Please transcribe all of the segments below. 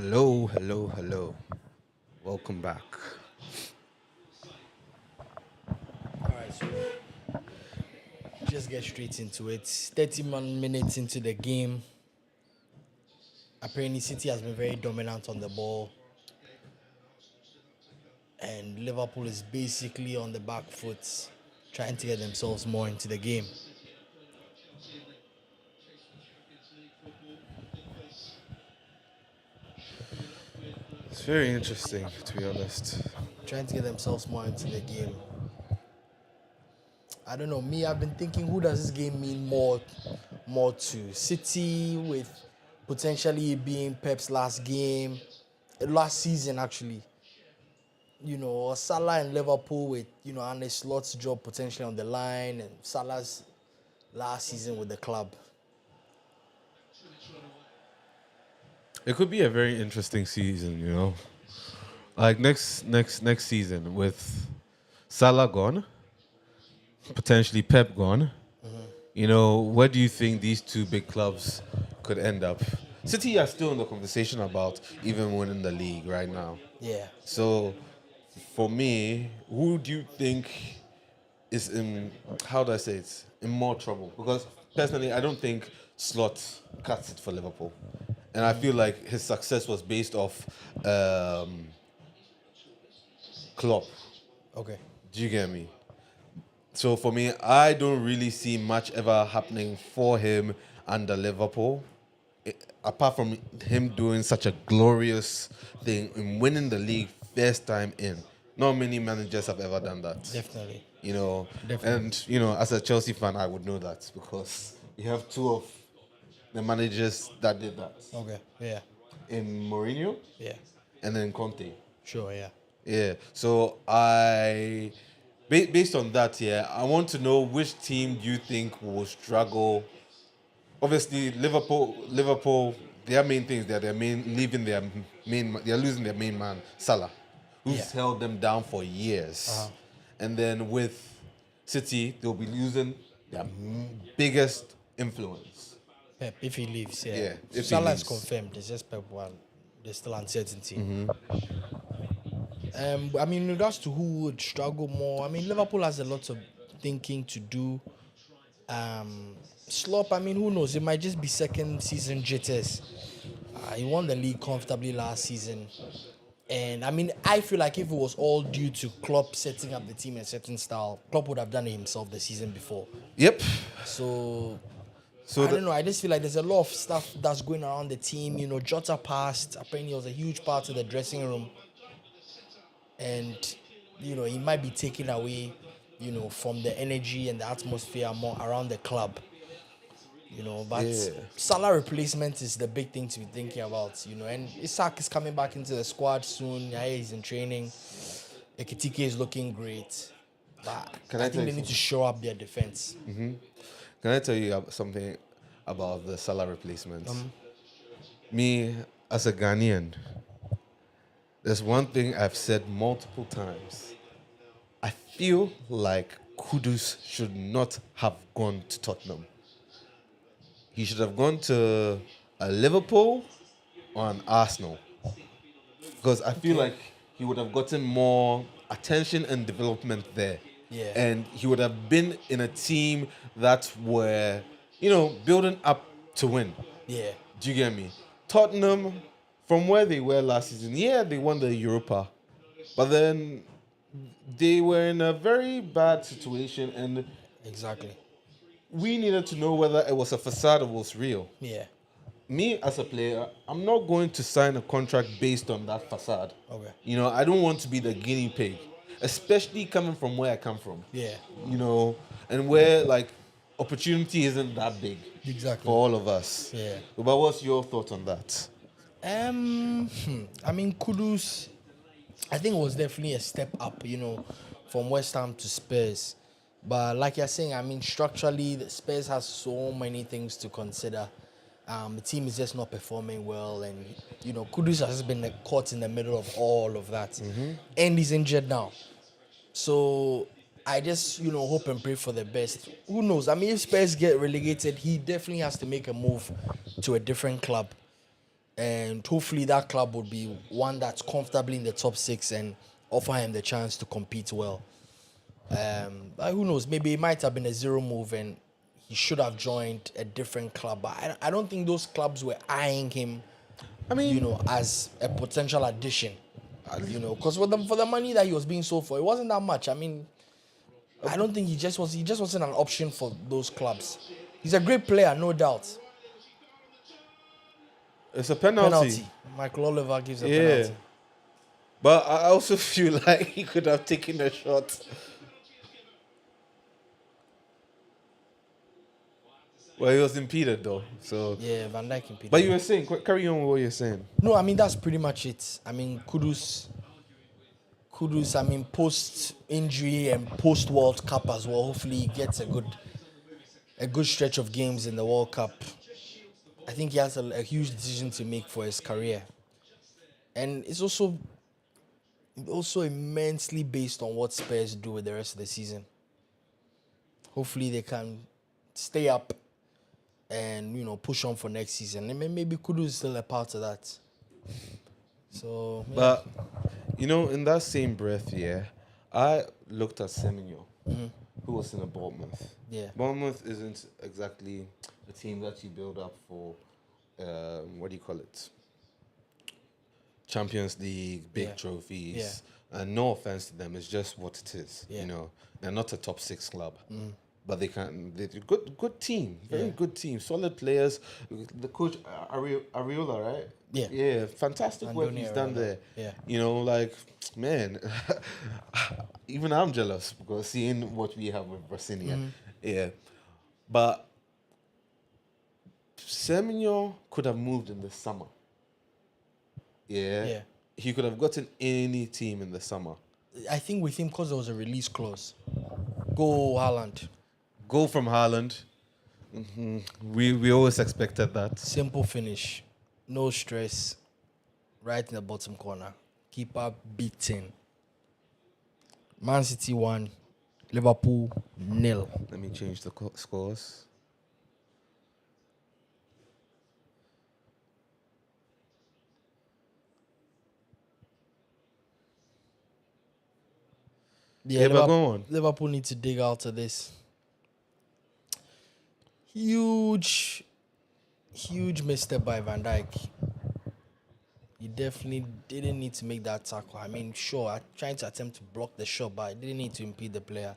Hello, hello, hello. Welcome back. All right, so just get straight into it. 31 minutes into the game. Apparently, City has been very dominant on the ball, and Liverpool is basically on the back foot, trying to get themselves more into the game. It's very interesting, to be honest. Trying to get themselves more into the game. I don't know. Me, I've been thinking, who does this game mean more to? City with potentially being Pep's last game, last season actually. Salah and Liverpool with, Arne Slot's job potentially on the line, and Salah's last season with the club. It could be a very interesting season. Like next season with Salah gone, potentially Pep gone. Where do you think these two big clubs could end up? City are still in the conversation about even winning the league right now. Yeah. So, for me, who do you think is in, how do I say it, in more trouble? Because personally, I don't think Slot cuts it for Liverpool. And I feel like his success was based off Klopp. Okay. Do you get me? So for me, I don't really see much ever happening for him under Liverpool. Apart from him doing such a glorious thing in winning the league first time in. Not many managers have ever done that. Definitely. you know. Definitely. And as a Chelsea fan, I would know that because we have two of the managers that did that Okay. Yeah. in Mourinho Yeah. and then Conte. Sure. Yeah. Yeah. So based on that, yeah, I want to know which team do you think will struggle. Obviously, Liverpool, their main things, they're losing their main man, Salah, who's Yeah. held them down for years. And then with City, they'll be losing their biggest influence. Pep, if he leaves, yeah. Yeah, if he Salah is leaves. confirmed. It's just Pep one. There's still uncertainty. I mean, in regards to who would struggle more, I mean, Liverpool has a lot of thinking to do. Slop, I mean, who knows? It might just be second season jitters. He won the league comfortably last season. And I mean, I feel like if it was all due to Klopp setting up the team in a certain style, Klopp would have done it himself the season before. Yep. So So I don't know. I just feel like there's a lot of stuff that's going around the team. Jota passed. Apparently, he was a huge part of the dressing room, and he might be taken away, from the energy and the atmosphere more around the club. But Yeah. Salah replacement is the big thing to be thinking about. And Isak is coming back into the squad soon. Yeah, he's in training. Ekitike is looking great, but Can I I tell think they you need to something? show up their defense. Can I tell you something about the Salah replacement? Me, as a Ghanaian, there's one thing I've said multiple times. I feel like Kudus should not have gone to Tottenham. He should have gone to a Liverpool or an Arsenal. Because I feel like he would have gotten more attention and development there. Yeah. And he would have been in a team that were, building up to win. Yeah. Do you get me? Tottenham, from where they were last season, yeah, they won the Europa. But then they were in a very bad situation, and Exactly. we needed to know whether it was a facade or was real. Yeah. Me as a player, I'm not going to sign a contract based on that facade. Okay. I don't want to be the guinea pig, especially coming from where I come from. Yeah. And where like opportunity isn't that big Exactly. for all of us. Yeah. But what's your thought on that? I mean, Kudus, I think it was definitely a step up, from West Ham to Spurs. But like you're saying, I mean, structurally, the Spurs has so many things to consider. The team is just not performing well, and Kudus has been caught in the middle of all of that, and he's injured now. So I just hope and pray for the best. Who knows? I mean, if Spurs get relegated, he definitely has to make a move to a different club. and hopefully that club would be one that's comfortably in the top 6 and offer him the chance to compete well. But who knows? Maybe it might have been a zero move and he should have joined a different club. But I don't think those clubs were eyeing him, I mean, as a potential addition. Because for the money that he was being sold for, it wasn't that much. I mean, I don't think he just wasn't an option for those clubs. He's a great player, no doubt. it's a penalty. Michael Oliver gives a Yeah. penalty. But I also feel like he could have taken a shot. Well, he was impeded though. So, Yeah, Van Dijk impeded. but you were saying, carry on with what you're saying. No, I mean that's pretty much it. I mean, Kudus. I mean, post injury and post World Cup as well. Hopefully, he gets a good stretch of games in the World Cup. I think he has a huge decision to make for his career, and it's also immensely based on what Spurs do with the rest of the season. Hopefully, they can stay up and push on for next season. And maybe Kudus is still a part of that. So, yeah. But in that same breath, yeah, I looked at Semenyo, who was in a Bournemouth. Yeah. Bournemouth isn't exactly a team that you build up for, what do you call it? Champions League, big Yeah. trophies. And no offense to them, it's just what it is. Yeah. They're not a top 6 club. But they're good team, very good team, solid players. The coach Ariola, right? Yeah. Yeah, fantastic work Andoni he's done Ariola. there. Yeah. Man, even I'm jealous because seeing what we have with Brasilia. Yeah. But Semenyo could have moved in the summer. Yeah. Yeah. He could have gotten any team in the summer. I think with him, because there was a release clause. Go Haaland. Go from Haaland. We always expected that. Simple finish. No stress. Right in the bottom corner. Keeper beaten. Man City 1. Liverpool 0. Let me change the scores. Yeah, but go on. Liverpool need to dig out of this. Huge misstep by Van Dijk. He definitely didn't need to make that tackle. I mean, sure, I'm trying to attempt to block the shot, but I didn't need to impede the player.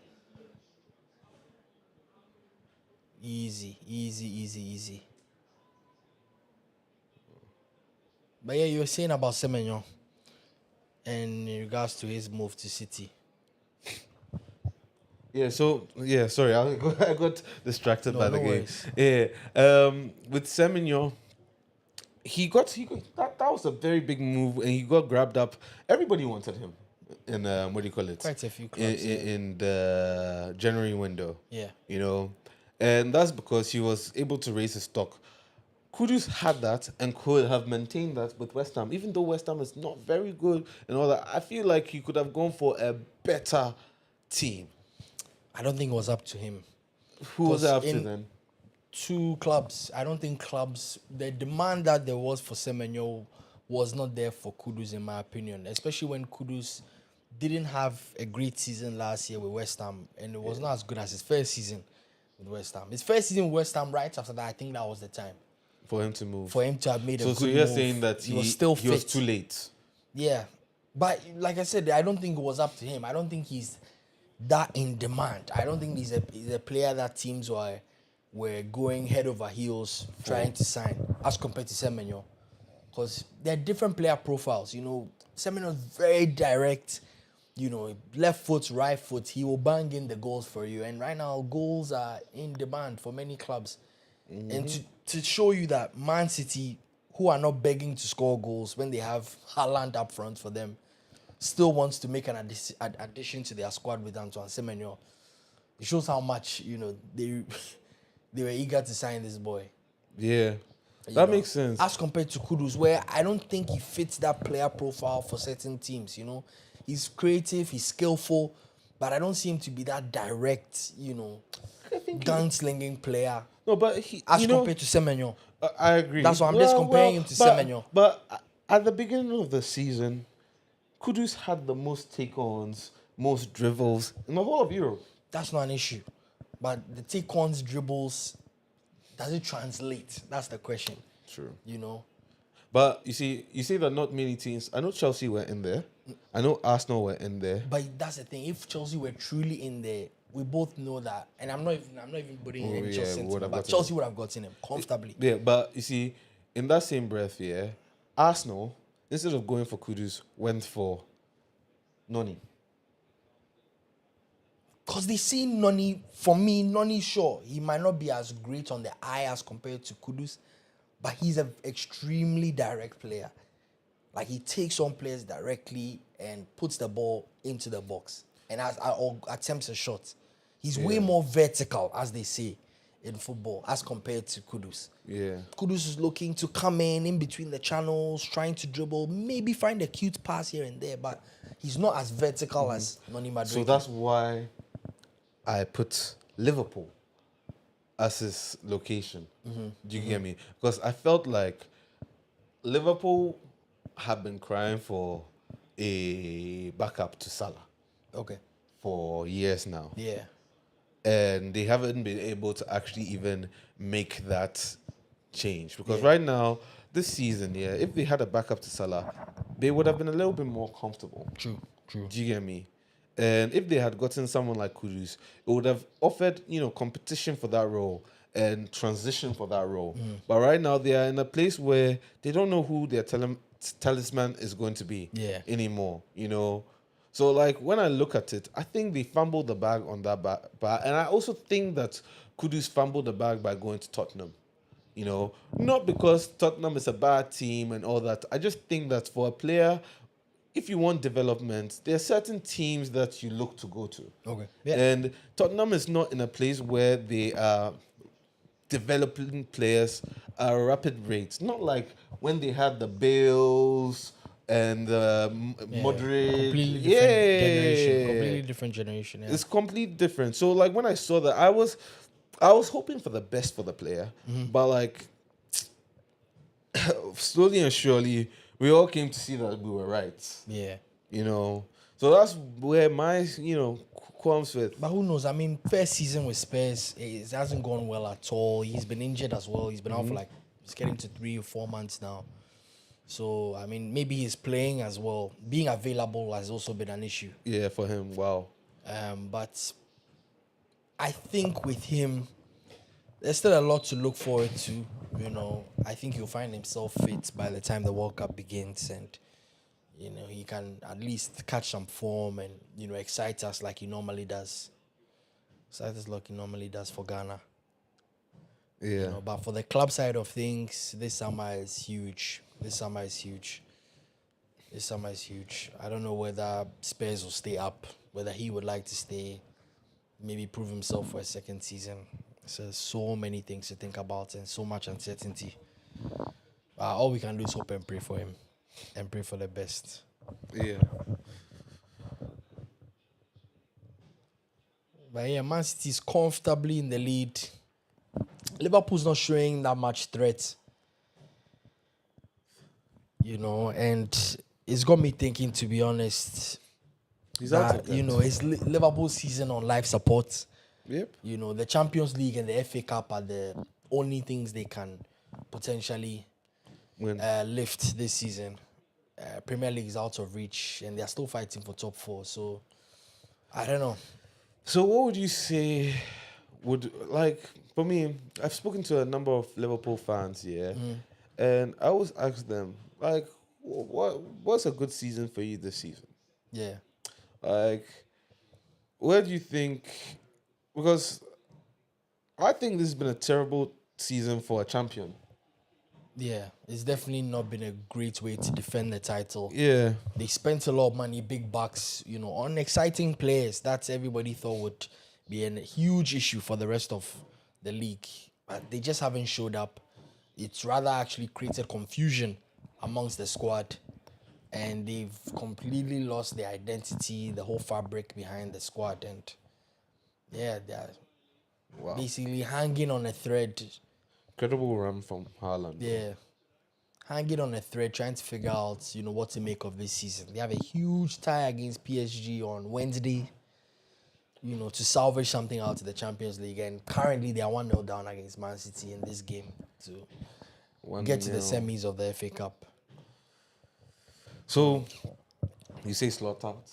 Easy. But yeah, you were saying about Semenyo and in regards to his move to City. Sorry, I got distracted by the game. worries. Yeah, with Semenyo, he got that was a very big move, and he got grabbed up. Everybody wanted him in what do you call it? Quite a few clubs. in the January window. Yeah. And that's because he was able to raise his stock. Kudus had that and could have maintained that with West Ham, even though West Ham is not very good and all that. I feel like he could have gone for a better team. I don't think it was up to him. Who was Because after in- then? 2 clubs. I don't think clubs. The demand that there was for Semenyo was not there for Kudus, in my opinion. Especially when Kudus didn't have a great season last year with West Ham, and it was not as good as his first season with West Ham. His first season with West Ham, right after that, I think that was the time For him to move. for him to have made a good So you're move. saying that he was still he was fit. too late. Yeah. But like I said, I don't think it was up to him. I don't think he's that in demand. I don't think he's a player that teams were going head over heels trying to sign as compared to Semenyo. Because they're different player profiles. Semenyo's very direct. Left foot, right foot. He will bang in the goals for you. And right now, goals are in demand for many clubs. And to show you that Man City, who are not begging to score goals when they have Haaland up front for them, still wants to make an addition to their squad with Antoine Semenyo. It shows how much, they were eager to sign this boy. Yeah. You That know, makes sense. As compared to Kudus, where I don't think he fits that player profile for certain teams, He's creative, he's skillful, but I don't see him to be that direct, gunslinging player No, but he, as you know, compared to Semenyo. I agree. That's why I'm just comparing him to Semenyo. But at the beginning of the season, Kudus had the most take-ons, most dribbles in the whole of Europe. That's not an issue. But the take-ons, dribbles, does it translate? That's the question. True. You know? But you see that not many teams. I know Chelsea were in there. I know Arsenal were in there. But that's the thing. If Chelsea were truly in there, we both know that. And I'm not even putting in any Chelsea would sentiment, have but gotten Chelsea would have gotten him comfortably. Yeah, but you see, in that same breath, yeah, Arsenal, instead of going for Kudus, went for Noni. Because they see Noni, for me, Noni, sure, he might not be as great on the eye as compared to Kudus, but he's an extremely direct player. Like, he takes on players directly and puts the ball into the box and or attempts a shot. He's way more vertical, as they say in football, as compared to Kudus. Yeah. Kudus is looking to come in between the channels, trying to dribble, maybe find a cute pass here and there, but he's not as vertical as Noni Madueke. So that's why I put Liverpool as his location. Do you get me? Because I felt like Liverpool have been crying for a backup to Salah Okay. for years now. Yeah. And they haven't been able to actually even make that change. Because right now, this season, yeah, if they had a backup to Salah, they would have been a little bit more comfortable. True. Do you get me? And if they had gotten someone like Kudus, it would have offered, competition for that role and transition for that role. But right now, they are in a place where they don't know who their talisman is going to be anymore, So, like, when I look at it, I think they fumbled the bag on that bag. And I also think that Kudus fumbled the bag by going to Tottenham. Not because Tottenham is a bad team and all that. I just think that for a player, if you want development, there are certain teams that you look to go to. Okay. Yeah. And Tottenham is not in a place where they are developing players at a rapid rate. Not like when they had the Bales and the Modric. Completely different generation. Yeah. It's completely different. So, like, when I saw that, I was hoping for the best for the player. But, like, slowly and surely, we all came to see that we were right. Yeah. So that's where my, qualms with. But who knows? I mean, first season with Spurs, it hasn't gone well at all. He's been injured as well. He's been out for it's getting to 3 or 4 months now. So, I mean, maybe he's playing as well. Being available has also been an issue. Yeah, for him, wow. But I think with him, there's still a lot to look forward to. I think he'll find himself fit by the time the World Cup begins, and he can at least catch some form and excite us like he normally does. Excite us like he normally does for Ghana. Yeah. But for the club side of things, this summer is huge. I don't know whether Spurs will stay up, whether he would like to stay, maybe prove himself for a second season. So many things to think about and so much uncertainty. All we can do is hope and pray for him and pray for the best. Yeah. But yeah, Man City is comfortably in the lead. Liverpool's not showing that much threat. And it's got me thinking, to be honest, That, it's Liverpool's season on life support. Yep. The Champions League and the FA Cup are the only things they can potentially lift this season. Premier League is out of reach, and they're still fighting for top 4. So, I don't know. So what would you say for me, I've spoken to a number of Liverpool fans, and I always ask them, like, what's a good season for you this season? Yeah. Like, where do you think... Because I think this has been a terrible season for a champion. Yeah, it's definitely not been a great way to defend the title. Yeah. They spent a lot of money, big bucks, on exciting players that everybody thought would be a huge issue for the rest of the league. But they just haven't showed up. It's rather actually created confusion amongst the squad. And they've completely lost their identity, the whole fabric behind the squad. And yeah, Wow. basically hanging on a thread. Incredible run from Haaland. Yeah, hanging on a thread, trying to figure out, what to make of this season. They have a huge tie against PSG on Wednesday, to salvage something out of the Champions League. And currently, they are 1-0 down against Man City in this game to get to the 1-0. semis of the FA Cup. So, you say slot out?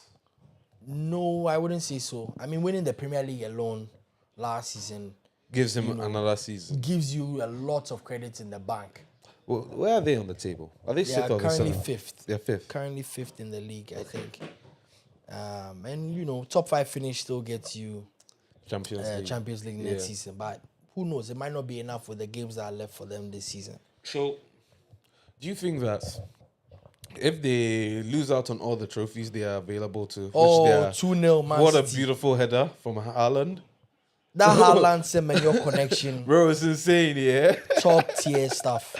No, I wouldn't say so. I mean, winning the Premier League alone last season Gives him another season. gives you a lot of credit in the bank. Well, where are they on the table? Are they They sixth are or currently seventh? fifth. They're fifth. Currently fifth in the league, I think. And top 5 finish still gets you Champions League. next Yeah. season. But who knows? It might not be enough with the games that are left for them this season. So, do you think that if they lose out on all the trophies they are available to, which they Oh, are, 2-0 Man what a City. beautiful header from Haaland. That Haaland Semenyo connection, Bro, it's insane, yeah? top tier stuff.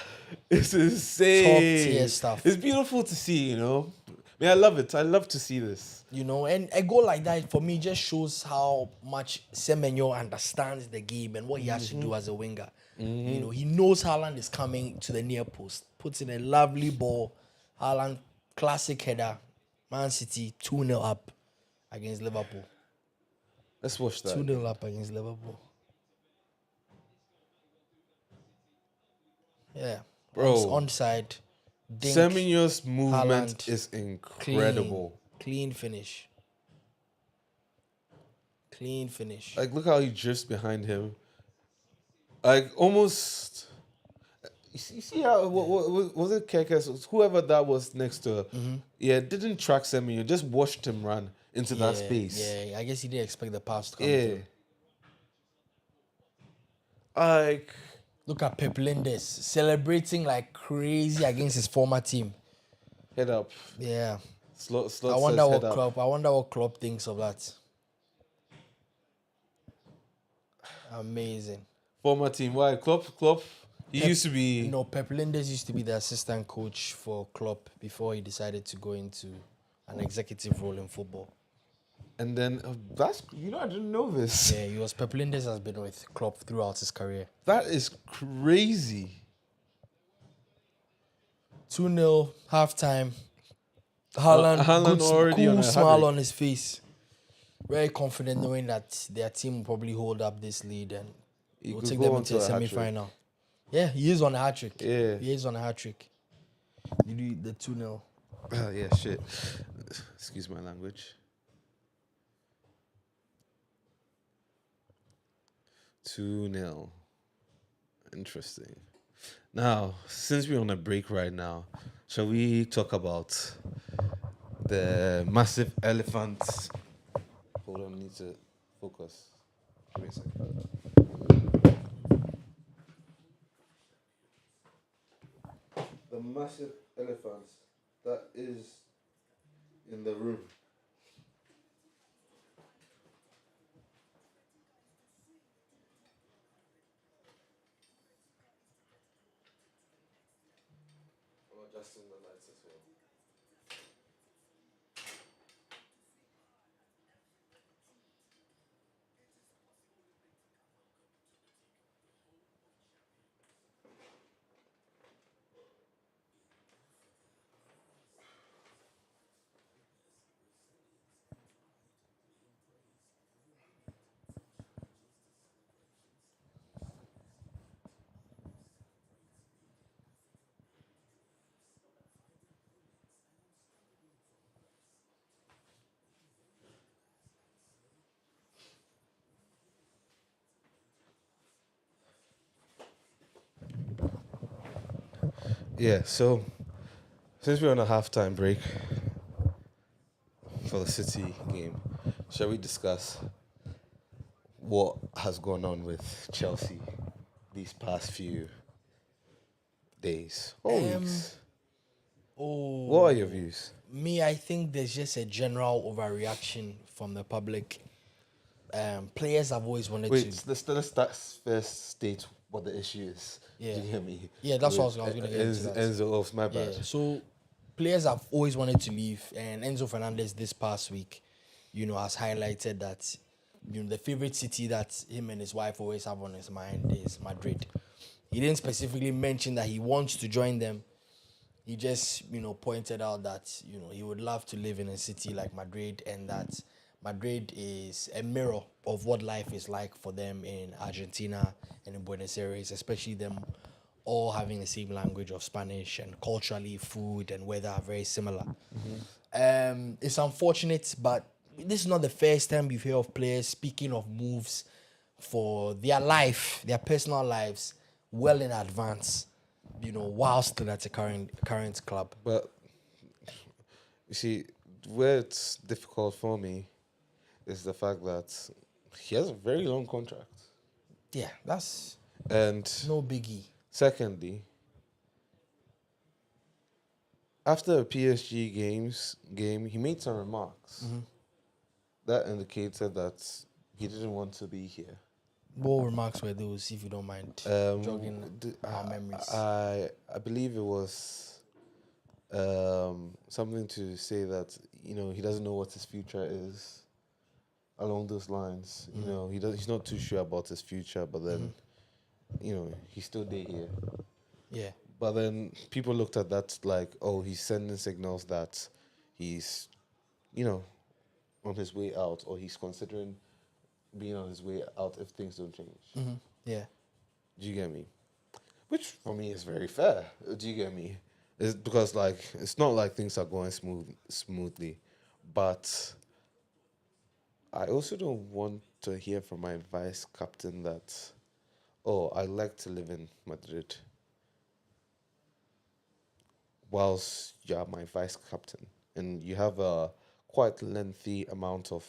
It's insane. Top-tier stuff. It's beautiful to see, I love it. I love to see this. And a goal like that for me just shows how much Semenyo understands the game and what he has to do as a winger. He knows Haaland is coming to the near post, puts in a lovely ball. Haaland, classic header. Man City 2-0 up against Liverpool. Let's watch that. 2-0 up against Liverpool. Yeah. Bro. Onside. Dink, Semenyo's movement Haaland, is incredible. Clean finish. Clean finish. Like, look how he drifts behind him. Like, almost. You see how what was it? Kekes, whoever that was next to her. Yeah, didn't track Semenyo, just watched him run into that space. Yeah, I guess he didn't expect the pass to come Yeah. through. Like, Look at Pep Linders celebrating like crazy against his former team. head up. Yeah. Slot I wonder says what head up. Klopp thinks of that. Amazing. Former team. Why? Klopp. He used to be. Pep Linders used to be the assistant coach for Klopp before he decided to go into an executive role in football. And then I didn't know this. Yeah, Pep Linders has been with Klopp throughout his career. That is crazy. 2-0, halftime. Haaland, Haaland already on cool a smile hat-trick. on his face. Very confident knowing that their team will probably hold up this lead and He will could take go them on into to the a hat-trick. semi-final. Yeah, he is on a hat-trick. Yeah. He is on a hat-trick. You do the 2-0. Yeah, shit. Excuse my language. 2-0. Interesting. Now, since we're on a break right now, shall we talk about the massive elephants? Hold on, I need to focus. Give me a second. The massive elephants that is in the room. I'm adjusting the lights as well. Yeah, so since we're on a halftime break for the City game, shall we discuss what has gone on with Chelsea these past few days or weeks? Oh, What are your views? me, I think there's just a general overreaction from the public. Players have always wanted Wait, to. let's first state what the issue is. Yeah. Do you hear me? Yeah, that's what I was With gonna get into that. Enzo, oh, my bad. Yeah, so players have always wanted to leave, and Enzo Fernandez this past week, has highlighted that the favorite city that him and his wife always have on his mind is Madrid. He didn't specifically mention that he wants to join them. He just, pointed out that, he would love to live in a city like Madrid, and that Madrid is a mirror of what life is like for them in Argentina and in Buenos Aires, especially them all having the same language of Spanish, and culturally, food and weather are very similar. It's unfortunate, but this is not the first time you hear of players speaking of moves for their life, their personal lives, well in advance, while still at a current club. But you see, where it's difficult for me is the fact that he has a very long contract. Yeah, that's And no biggie. secondly, after a PSG game, he made some remarks that indicated that he didn't want to be here. What remarks were those, if you don't mind jogging our memories? I believe it was something to say that he doesn't know what his future is. Along those lines, he's not too sure about his future, but then he's still there here. Yeah. But then people looked at that like, oh, he's sending signals that he's, on his way out, or he's considering being on his way out if things don't change. Yeah. Do you get me? Which for me is very fair. Do you get me? It's because it's not like things are going smoothly, but I also don't want to hear from my vice captain that, oh, I like to live in Madrid, whilst you're my vice captain and you have a quite lengthy amount of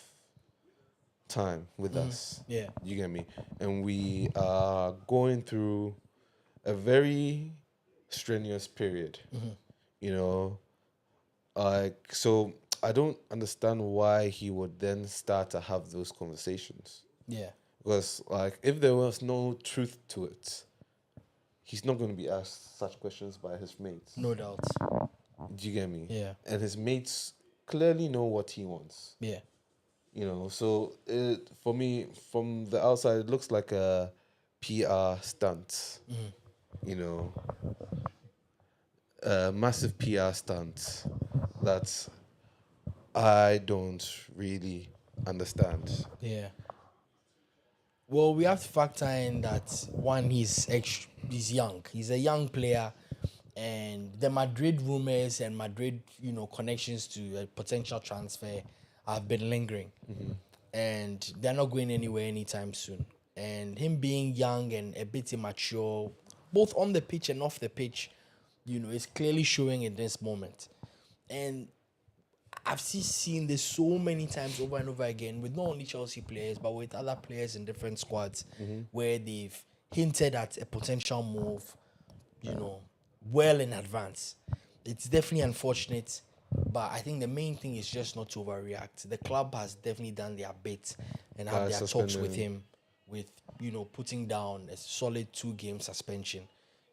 time with us. Yeah. You get me? And we are going through a very strenuous period. So I don't understand why he would then start to have those conversations. Yeah. Because if there was no truth to it, he's not going to be asked such questions by his mates. No doubt. Do you get me? Yeah. And his mates clearly know what he wants. Yeah. So for me, from the outside, it looks like a PR stunt. A massive PR stunt that I don't really understand. Yeah. Well, we have to factor in that one, he's young. He's a young player, and the Madrid rumors and Madrid, connections to a potential transfer have been lingering, and they're not going anywhere anytime soon. And him being young and a bit immature, both on the pitch and off the pitch, is clearly showing in this moment. And I've seen this so many times over and over again with not only Chelsea players, but with other players in different squads, where they've hinted at a potential move, well in advance. It's definitely unfortunate, but I think the main thing is just not to overreact. The club has definitely done their bit and have their talks with him, with putting down a solid 2-game suspension,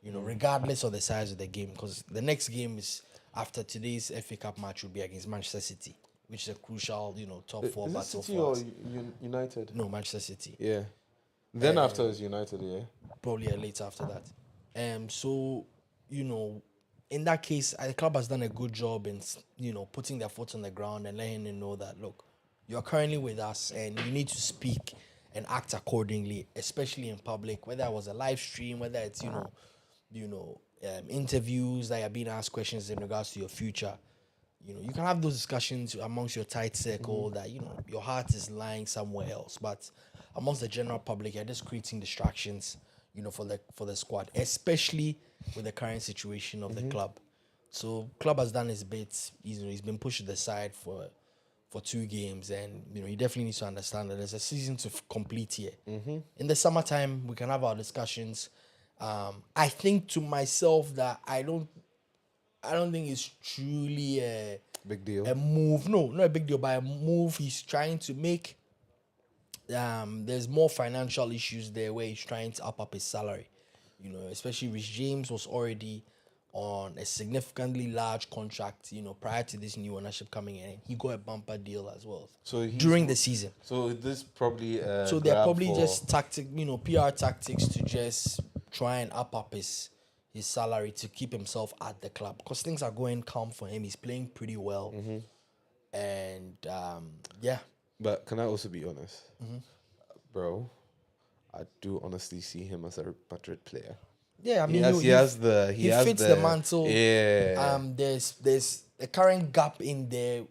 regardless of the size of the game, because the next game is after today's FA Cup match will be against Manchester City, which is a crucial, top 4 Is it battle City for or us. United? No, Manchester City. Yeah. Then after is United, yeah. Probably later after that. So, in that case, the club has done a good job in, putting their foot on the ground and letting them know that, look, you're currently with us and you need to speak and act accordingly, especially in public, whether it was a live stream, whether it's, interviews that you're being asked questions in regards to your future. You can have those discussions amongst your tight circle that, your heart is lying somewhere else. But amongst the general public, you're just creating distractions, for the squad, especially with the current situation of the club. So club has done his bit. He's been pushed to the side for 2 games, and he definitely needs to understand that there's a season to complete here. In the summertime, we can have our discussions. I think to myself that I don't think it's truly a Big deal. move. No, not a big deal, but a move he's trying to make. There's more financial issues there where he's trying to up his salary. Especially Rich James was already on a significantly large contract, prior to this new ownership coming in. He got a bumper deal as well. So he's- during the season. So this probably So they're grab probably for- just PR tactics to just try and up his salary to keep himself at the club, because things are going calm for him. He's playing pretty well, and yeah. But can I also be honest, Mm-hmm. bro? I do honestly see him as a Real Madrid player. Yeah, I mean, He fits the mantle. Yeah. There's a current gap in there,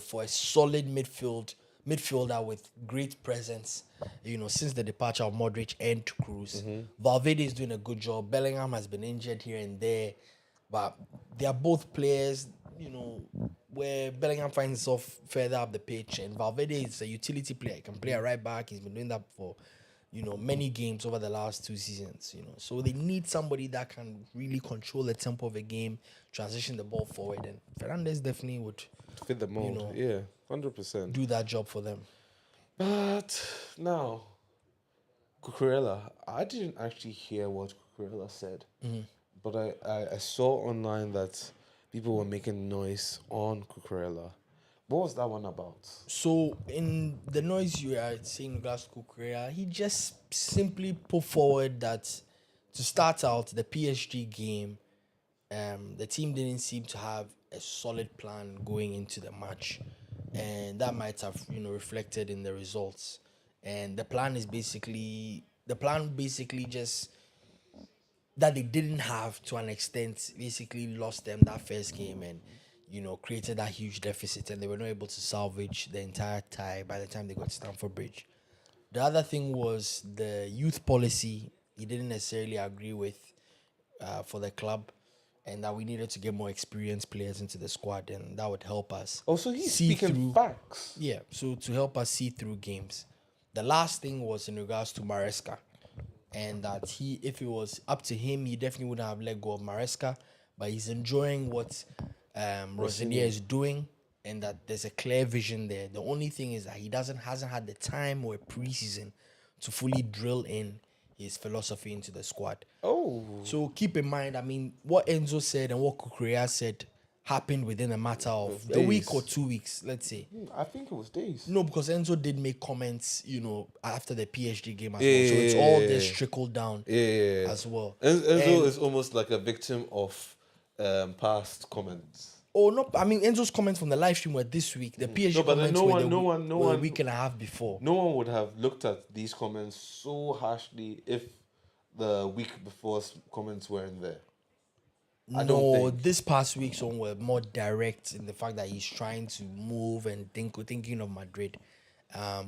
for a solid midfielder with great presence. Since the departure of Modric and Cruz, Valverde is doing a good job. Bellingham has been injured here and there, but they are both players. Where Bellingham finds himself further up the pitch, and Valverde is a utility player. He can play a right back. He's been doing that for many games over the last 2 seasons, So they need somebody that can really control the tempo of a game, transition the ball forward, and Fernandes definitely would Fit the mold. Yeah, 100%. do that job for them. But now, Cucurella, I didn't actually hear what Cucurella said, but I saw online that people were making noise on Cucurella. What was that one about? So in the noise you are seeing regards to Cucurella, he just simply put forward that to start out the PSG game, the team didn't seem to have a solid plan going into the match, and that might have reflected in the results. And the plan basically just that they didn't have, to an extent, basically lost them that first game and created that huge deficit, and they were not able to salvage the entire tie by the time they got to Stamford Bridge. The other thing was the youth policy he didn't necessarily agree with for the club, and that we needed to get more experienced players into the squad, and that would help us. Also, he's see speaking through- facts. Yeah, so to help us see through games. The last thing was in regards to Maresca, and that if it was up to him, he definitely wouldn't have let go of Maresca, but he's enjoying what Rosinia is doing, and that there's a clear vision there. The only thing is that he hasn't had the time or a preseason to fully drill in his philosophy into the squad. Oh. So keep in mind, I mean, what Enzo said and what Cucurella said happened within a matter of a week days. or 2 weeks, let's say. I think it was days. No, because Enzo did make comments, after the PSG game as well. So it's all this trickled down as well. Enzo is almost like a victim of past comments. Oh no! I mean, Enzo's comments from the live stream were this week. The PSG No, but comments no were one- were a week and a half before. No one would have looked at these comments so harshly if the week before's comments weren't there. I don't think. This past week's one were more direct in the fact that he's trying to move and thinking of Madrid,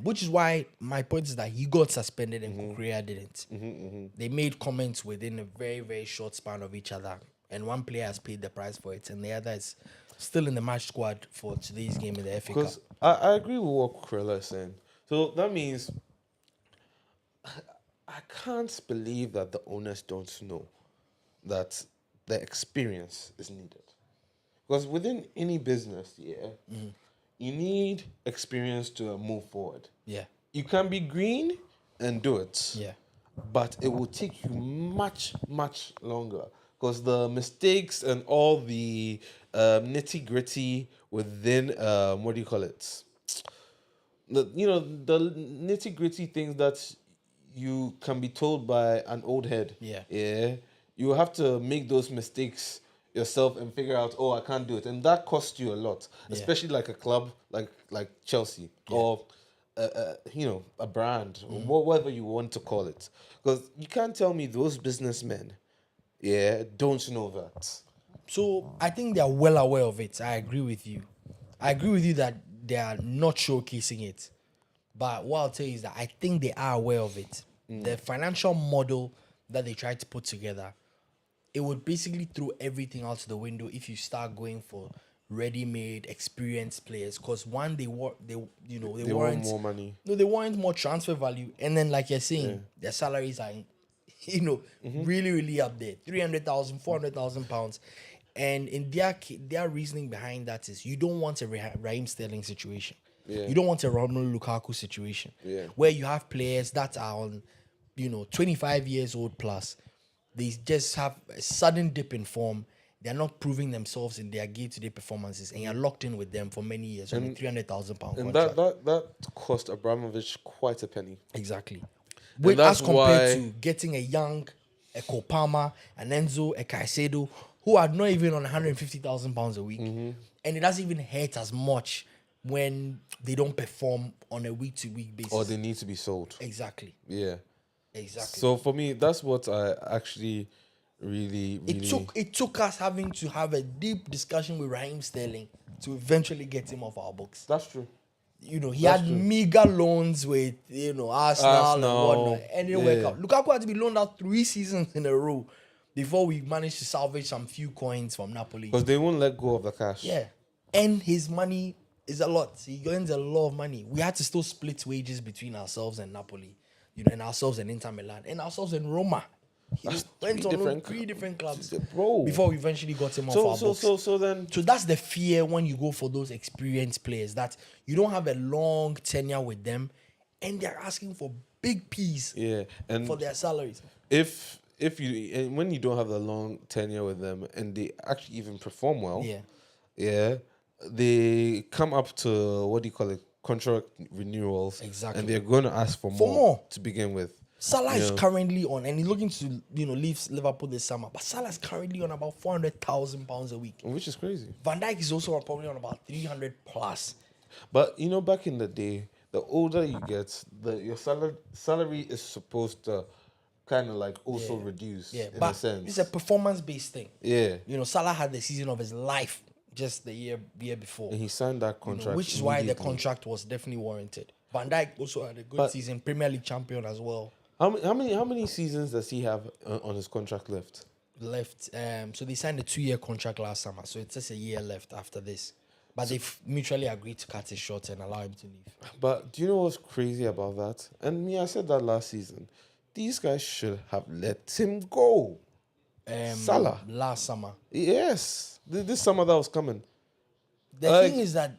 which is why my point is that he got suspended and Cucurella didn't. They made comments within a very, very short span of each other, and one player has paid the price for it, and the other is still in the match squad for today's game in the FA Cup. Because I agree with what Cucurella is saying. So that means I can't believe that the owners don't know that the experience is needed. Because within any business, you need experience to move forward. Yeah, You can be green and do it. yeah. But it will take you much, much longer. Because the mistakes and all the nitty gritty within, what do you call it? The nitty gritty things that you can be told by an old head. Yeah. Yeah. You have to make those mistakes yourself and figure out, oh, I can't do it. And that costs you a lot, especially like a club like Chelsea or, a brand or whatever you want to call it. Because you can't tell me those businessmen, don't know that. So I think they are well aware of it. I agree with you. I agree with you that they are not showcasing it. But what I'll tell you is that I think they are aware of it. The financial model that they tried to put together, it would basically throw everything out the window if you start going for ready-made, experienced players. Because one, they They want weren't more money. No, they warrant more transfer value. And then, like you're saying, their salaries are, really, really up there. 300,000, 400,000 pounds. And in their reasoning behind that is you don't want a Raheem Sterling situation. Yeah. You don't want a Romelu Lukaku situation. Yeah. Where you have players that are on, 25 years old plus. They just have a sudden dip in form they're not proving themselves in their day-to-day performances, and you're locked in with them for many years on a £300,000 And contract. that cost Abramovich quite a penny. Exactly. that's As compared why- to getting a young, a Kopama, an Enzo, a Caicedo, who are not even on £150,000 a week, and it doesn't even hurt as much when they don't perform on a week-to-week basis. Or they need to be sold. Exactly. Yeah. Exactly. So for me, that's what I actually really. It took us having to have a deep discussion with Raheem Sterling to eventually get him off our books. That's true. He had meager loans with Arsenal and whatnot, and it didn't work out. Lukaku had to be loaned out 3 seasons in a row before we managed to salvage some few coins from Napoli. Because they won't let go of the cash. Yeah, and his money is a lot. He earns a lot of money. We had to still split wages between ourselves and Napoli, and ourselves and Inter Milan, and ourselves and Roma. He went on 3 different clubs Bro. before we eventually got him off our books. So that's the fear when you go for those experienced players, that you don't have a long tenure with them, and they're asking for big P's and for their salaries. if you and when you don't have the long tenure with them and they actually even perform well, they come up to what do you call it, contract renewals, Exactly. and they're going to ask for more to begin with. Salah is currently on, and he's looking to leave Liverpool this summer. But Salah is currently on about £400,000 a week, which is crazy. Van Dijk is also probably on about 300 plus. But back in the day, the older you get, your salary is supposed to kind of like also reduce in a sense. It's a performance-based thing. Yeah. Salah had the season of his life just the year before, and he signed that contract, which is why the contract was definitely warranted. Van Dijk also had a good season, Premier League champion as well. How many seasons does he have on his contract left? So they signed a 2-year contract last summer, so it's just a year left after this. But they've mutually agreed to cut it short and allow him to leave. But do you know what's crazy about that? And I said that last season. These guys should have let him go. Salah. Last summer. Yes. This summer that was coming. The thing is that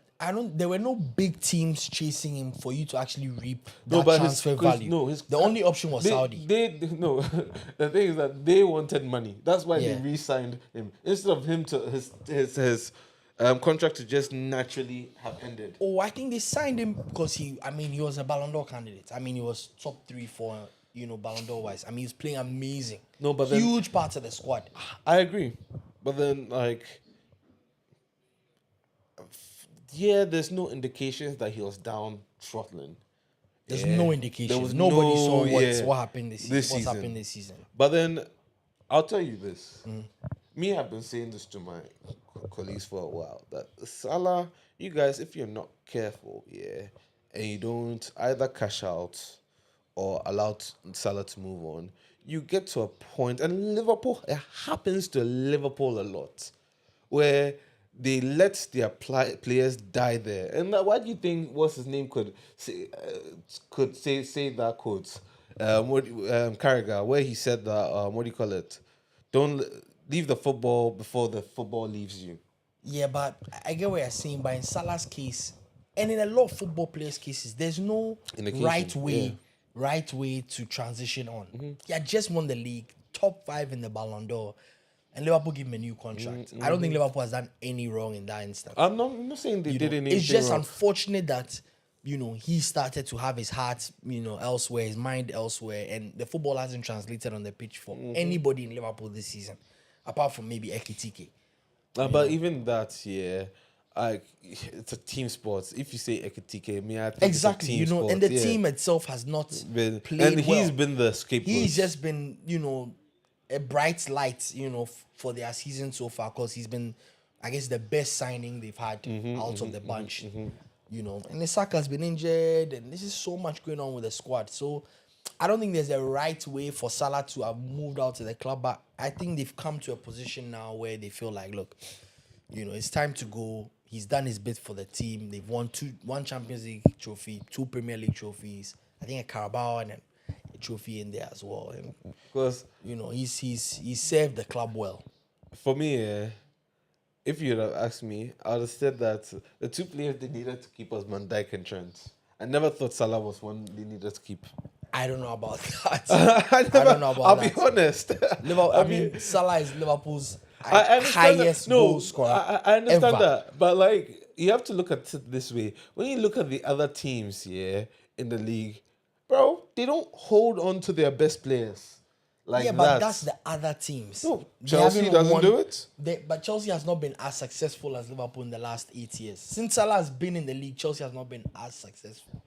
there were no big teams chasing him for you to actually reap that transfer value. The only option was Saudi. The thing is that they wanted money. That's why they re-signed him. Instead of him to his contract to just naturally have ended. Oh, I think they signed him because he was a Ballon d'Or candidate. He was top 3 for Ballon d'Or wise. He was playing amazing. No, but huge parts of the squad. I agree, but then there's no indications that he was down throttling. There's no indication. Nobody saw what happened this season. What's happened this season. But then I'll tell you this. Me, I've been saying this to my colleagues for a while, that Salah, you guys, if you're not careful, and you don't either cash out or allow Salah to move on, you get to a point, and Liverpool, it happens to Liverpool a lot, where they let their players die there. And why do you think what's his name could say that quote? Carragher, where he said that what do you call it? Don't leave the football before the football leaves you. Yeah, but I get what you're saying. But in Salah's case, and in a lot of football players' cases, there's no right way to transition on. He had just won the league, top 5 in the Ballon d'Or. And Liverpool give him a new contract. I don't think Liverpool has done any wrong in that instance. I'm not saying they did anything. It's just wrong. unfortunate that he started to have his heart elsewhere, his mind elsewhere, and the football hasn't translated on the pitch for anybody in Liverpool this season, apart from maybe Ekitike. But even that, it's a team sport. If you say Ekitike, I think exactly, it's a team sport. And the team itself has not played and he's been the scapegoat. He's just been, a bright light, for their season so far, because he's been, I guess, the best signing they've had out of the bunch. And Isaka's been injured, and this is so much going on with the squad. So I don't think there's a right way for Salah to have moved out to the club, but I think they've come to a position now where they feel like, look, it's time to go. He's done his bit for the team. They've won one Champions League trophy, 2 Premier League trophies, I think a Carabao and a trophy in there as well. Because he's served the club well. For me, if you'd have asked me, I would have said that the 2 players they needed to keep was Van Dijk and Trent. I never thought Salah was one they needed to keep. I don't know about that. I don't know about I'll that. be honest. Salah is Liverpool's I understand highest that. No, goal scorer I understand ever. that, but like you have to look at it this way. When you look at the other teams, yeah, in the league, bro, they don't hold on to their best players like Yeah, that. but that's the other teams. No, They Chelsea haven't doesn't won- do it. But Chelsea has not been as successful as Liverpool in the last 8 years. Since Salah has been in the league, Chelsea has not been as successful.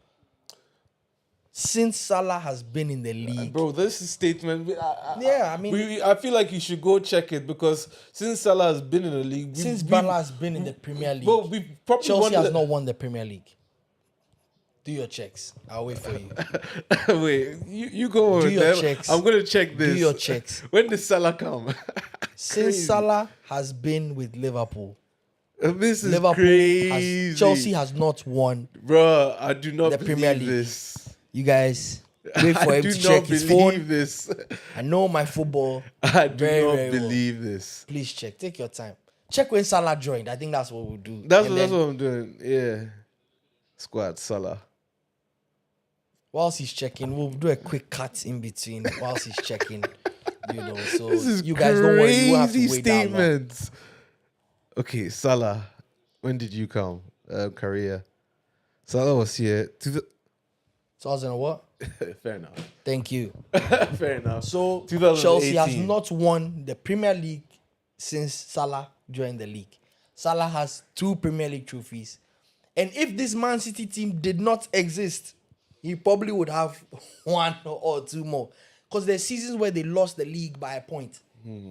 Since Salah has been in the league, Bro, this is statement. Yeah, I mean- I feel like you should go check it because since Salah has been in the league, since Salah has been in the Premier League, bro, we probably won Chelsea has the- not won the Premier League. Do your checks. I'll wait for you. Wait, you go Do on your then. checks. I'm gonna check this. your checks. When did Salah come? Since Salah has been with Liverpool, This is Liverpool crazy. Chelsea has not won. Bro, I do not The believe Premier League. this. You guys wait for I him do to not check his believe phone. this. I know my football. I do Very, not very well. believe this. Please check. Take your time. Check when Salah joined. I think that's what we'll do. That's And that's then what I'm doing. Yeah. Squad Salah. whilst he's checking, we'll do a quick cut in between whilst he's checking. You know, so This is you guys don't worry. You won't have to crazy wait that long. statements. Okay, Salah. When did you come? Career. Salah was here. So I was in a what? Fair enough. Thank you. Fair enough. So 2018. Chelsea has not won the Premier League since Salah joined the league. Salah has 2 Premier League trophies. And if this Man City team did not exist, he probably would have 1 or 2 more. Because there's seasons where they lost the league by a point.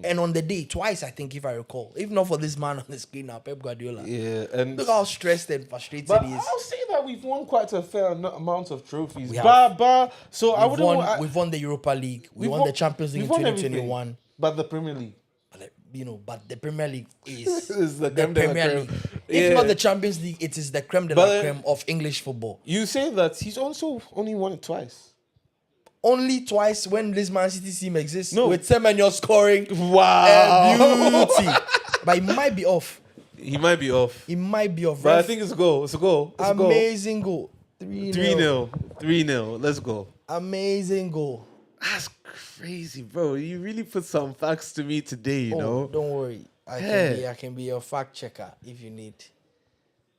And on the day, twice, I think, if I recall. If not for this man on the screen now, Pep Guardiola. Yeah, and Look how stressed and frustrated but he is. I'll say that we've won quite a fair amount of trophies. We have. So I We've wouldn't. we've won the Europa League. We we've won the Champions League in we've won everything. 2021. But the Premier League. But the Premier League is Is the the creme de la Premier creme. League. If Yeah. not the Champions League, it is the creme de But, la creme of English football. You say that he's also only won it twice. Only twice when this Man City team exists. No. With Semenyo scoring. Wow. Beauty. But he might be off. He might be off. He might be off. But I Ref, think it's a goal. It's a goal. It's a goal. amazing goal. 3-0. 3-0. 3-0. Let's go. Amazing goal. That's crazy, bro. You really put some facts to me today, you Oh, know? don't worry. Yeah. I can be your fact checker if you need.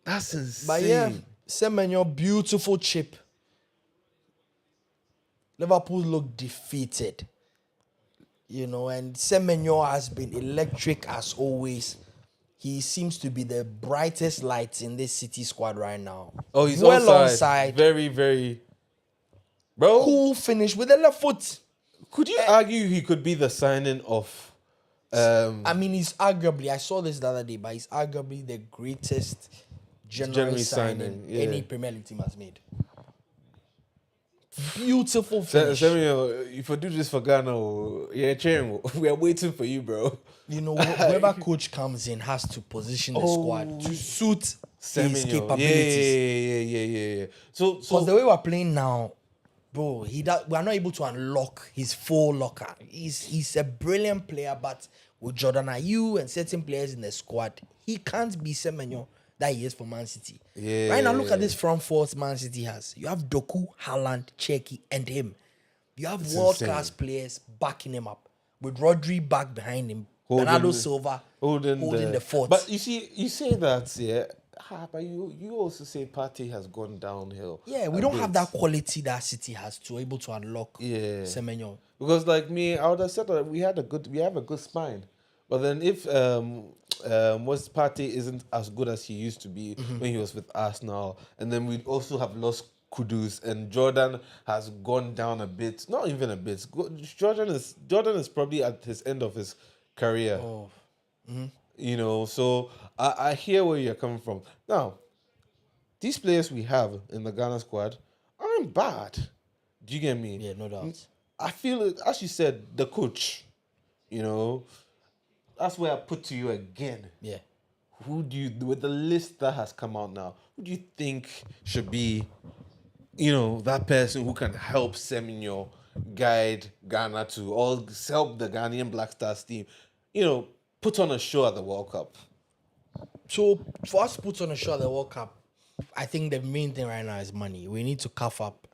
That's insane. But yeah, Semenyo, beautiful chip. Liverpool look defeated. You know, and Semenyo has been electric as always. He seems to be the brightest light in this City squad right now. Oh, he's well onside. onside. Very, very. Bro, Cool finish with the left foot. could you argue he could be the signing of. I mean, he's arguably, I saw this the other day, but he's arguably the greatest January signing yeah. any Premier League team has made. Beautiful finish. Samuel, if I do this for Ghana, we are waiting for you, bro. You know, whoever coach comes in has to position the squad to suit his Semenyo. capabilities. Yeah. So Because the way we're playing now, bro, we are not able to unlock his full locker. He's a brilliant player, but with Jordan Ayew and certain players in the squad, he can't be Semenyo that he is for Man City. Yeah. Right now, look at this front four Man City has. You have Doku, Haaland, Cherki, and him. You have world-class players backing him up. With Rodri back behind him. Bernardo Silva holding the fort. But you see, you say that, yeah. But you also say Partey has gone downhill. Yeah, we don't have that quality that City has to able to unlock Semenyo. Because like me, I would have said that we have a good spine. But then if West Partey isn't as good as he used to be when he was with Arsenal, and then we'd also have lost Kudus, and Jordan has gone down a bit. Not even a bit. Jordan is probably at his end of his career. You know, so I hear where you're coming from. Now, these players we have in the Ghana squad aren't bad. Do you get me? Yeah, no doubt. I feel it, as you said, the coach, you know, that's where I put to you again. Yeah. Who do you, with the list that has come out now, who do you think should be, you know, that person who can help Semenyo guide Ghana to all help the Ghanaian Black Stars team, you know, put on a show at the World Cup? So for us to put on a show at the World Cup, I think the main thing right now is money. We need to cough up.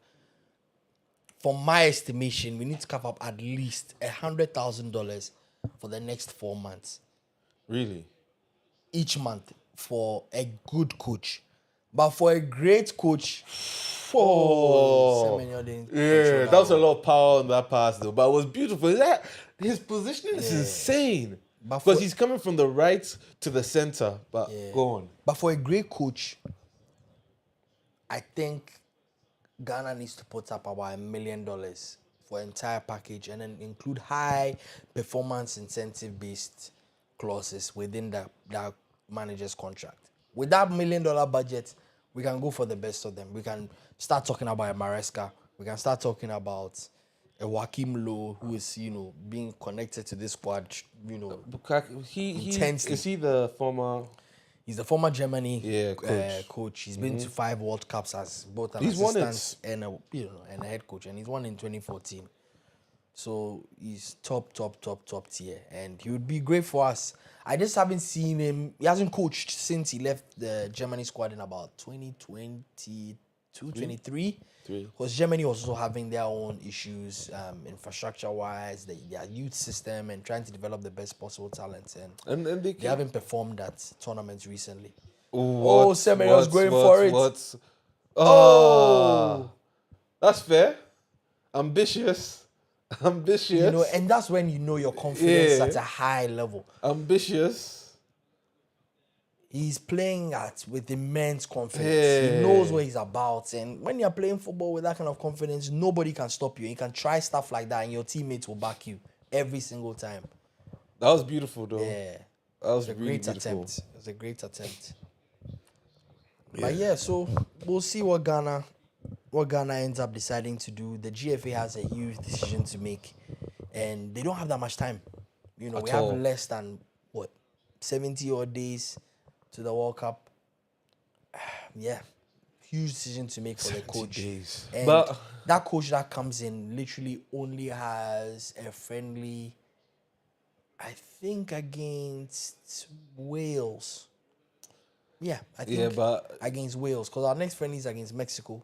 From my estimation, we need to cough up at least $100,000 for the next 4 months. Really? each month for a good coach. But for a great coach, Semenyo didn't control Yeah, that was a one. lot of power on that pass though, but it was beautiful. That his positioning is insane But because for- he's coming from the right to the center. But go on. But for a great coach, I think Ghana needs to put up about $1 million for entire package and then include high performance incentive based clauses within that manager's contract. With that $1 million budget, we can go for the best of them. We can start talking about a Maresca. We can start talking about a Joachim Low, who is, being connected to this squad, Intensely. Is he the former? He's the former Germany Coach. coach. He's been to 5 World Cups as both an He's won it. assistant and a head coach, and he's won in 2014. So he's top tier, and he would be great for us. I just haven't seen him. He hasn't coached since he left the Germany squad in about 2022, 23. Because Germany was also having their own issues, infrastructure-wise, their youth system, and trying to develop the best possible talents. And they haven't performed at tournaments recently. Semenyo's going for it. That's fair. Ambitious. And that's when your confidence is at a high level. Ambitious. He's playing with immense confidence. He knows what he's about. And when you're playing football with that kind of confidence, nobody can stop you. You can try stuff like that and your teammates will back you every single time. That was beautiful, though. Yeah. That was a really great beautiful. attempt. It was a great attempt. But so we'll see what Ghana ends up deciding to do. The GFA has a huge decision to make. And they don't have that much time. We have less than, 70 odd days to the World Cup. Huge decision to make for the coach. Days. And But that coach that comes in literally only has a friendly, I think, against Wales. I think against Wales, because our next friendly is against Mexico.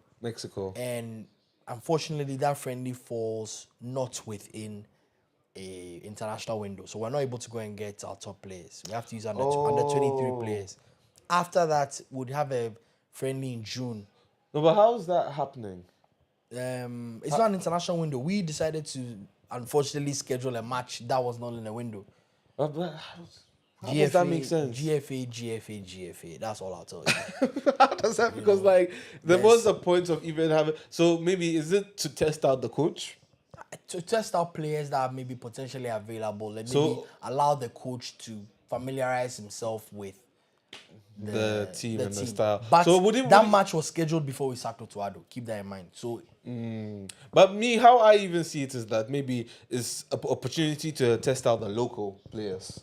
And unfortunately, that friendly falls not within a international window, so we're not able to go and get our top players. We have to use under 23 players. After that, we'd have a friendly in June. No, but how's that happening? It's not an international window. We decided to unfortunately schedule a match that was not in a window. But how does that make sense? GFA. That's all I'll tell you. How does that? Because there was a point of even having. So maybe is it to test out the coach? To test out players that are maybe potentially available and maybe allow the coach to familiarize himself with the team and the style. But so that match was scheduled before we sacked Otuado. Keep that in mind. So, but how I even see it is that maybe it's an opportunity to test out the local players.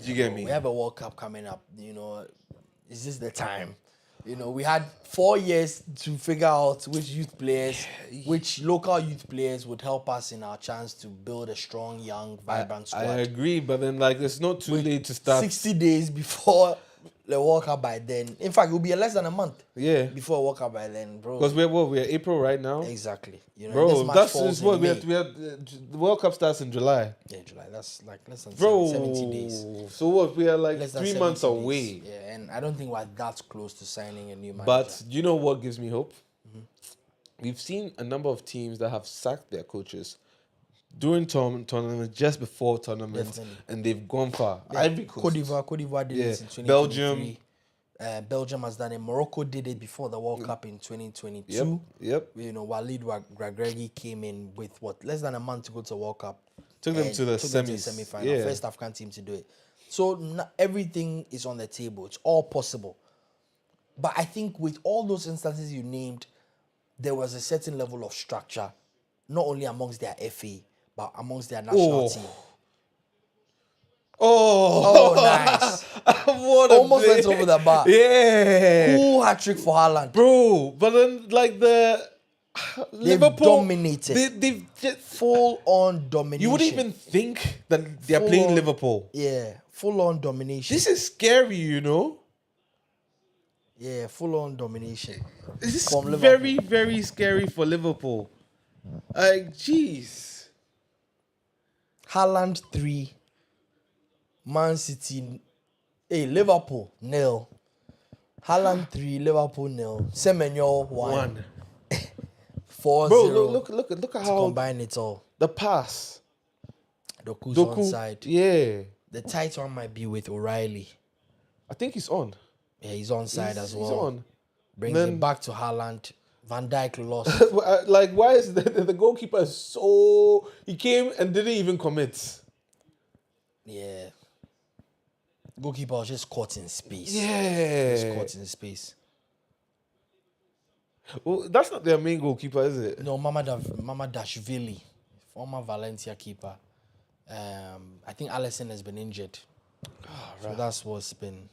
Do you get me? We have a World Cup coming up. Is this the time? We had 4 years to figure out which which local youth players would help us in our chance to build a strong, young, vibrant squad. I agree, but then it's not too late to start. 60 days before the World Cup by then. In fact, it will be less than a month. Yeah. Before World Cup by then, bro. Because we're April right now. Exactly. Bro, that's what we have. The World Cup starts in July. Yeah, July. That's less than 70 days. So what? We are Less than 3 months 70 away. days. Yeah, and I don't think we're that close to signing a new manager. But you know what gives me hope? We've seen a number of teams that have sacked their coaches during tournaments, just before tournaments, and they've gone far. Ivory Coast. Cote d'Ivoire did it in 2023. Belgium has done it. Morocco did it before the World Cup in 2022. Yep. Walid Regragui came in with less than a month to go to the World Cup. Took them to the semi-final. Yeah. First African team to do it. So everything is on the table. It's all possible. But I think with all those instances you named, there was a certain level of structure, not only amongst their FA, but amongst their national team. Oh, nice. What Almost went over the bar. Yeah. Cool hat-trick for Haaland. Bro, but then They've Liverpool dominated. They've just full-on domination. You wouldn't even think that they're playing Liverpool. Yeah, full-on domination. This is scary, Yeah, full-on domination. This is From very, very scary for Liverpool. Jeez. Haaland 3, Man City, Liverpool, 0. Haaland 3, Liverpool 0. Semenyo 1. 4-0. Bro, look at to how combine it all. the pass. Doku's Doku, onside. yeah. The tight one might be with O'Reilly. I think he's on. Yeah, he's onside as well. He's on. Brings Then- it back to Haaland. Van Dijk lost. Like, why is the goalkeeper so... He came and didn't even commit. Yeah. Goalkeeper was just caught in space. Yeah. Just caught in space. Well, that's not their main goalkeeper, is it? No, Mamadashvili, former Valencia keeper. I think Alisson has been injured. So that's what's been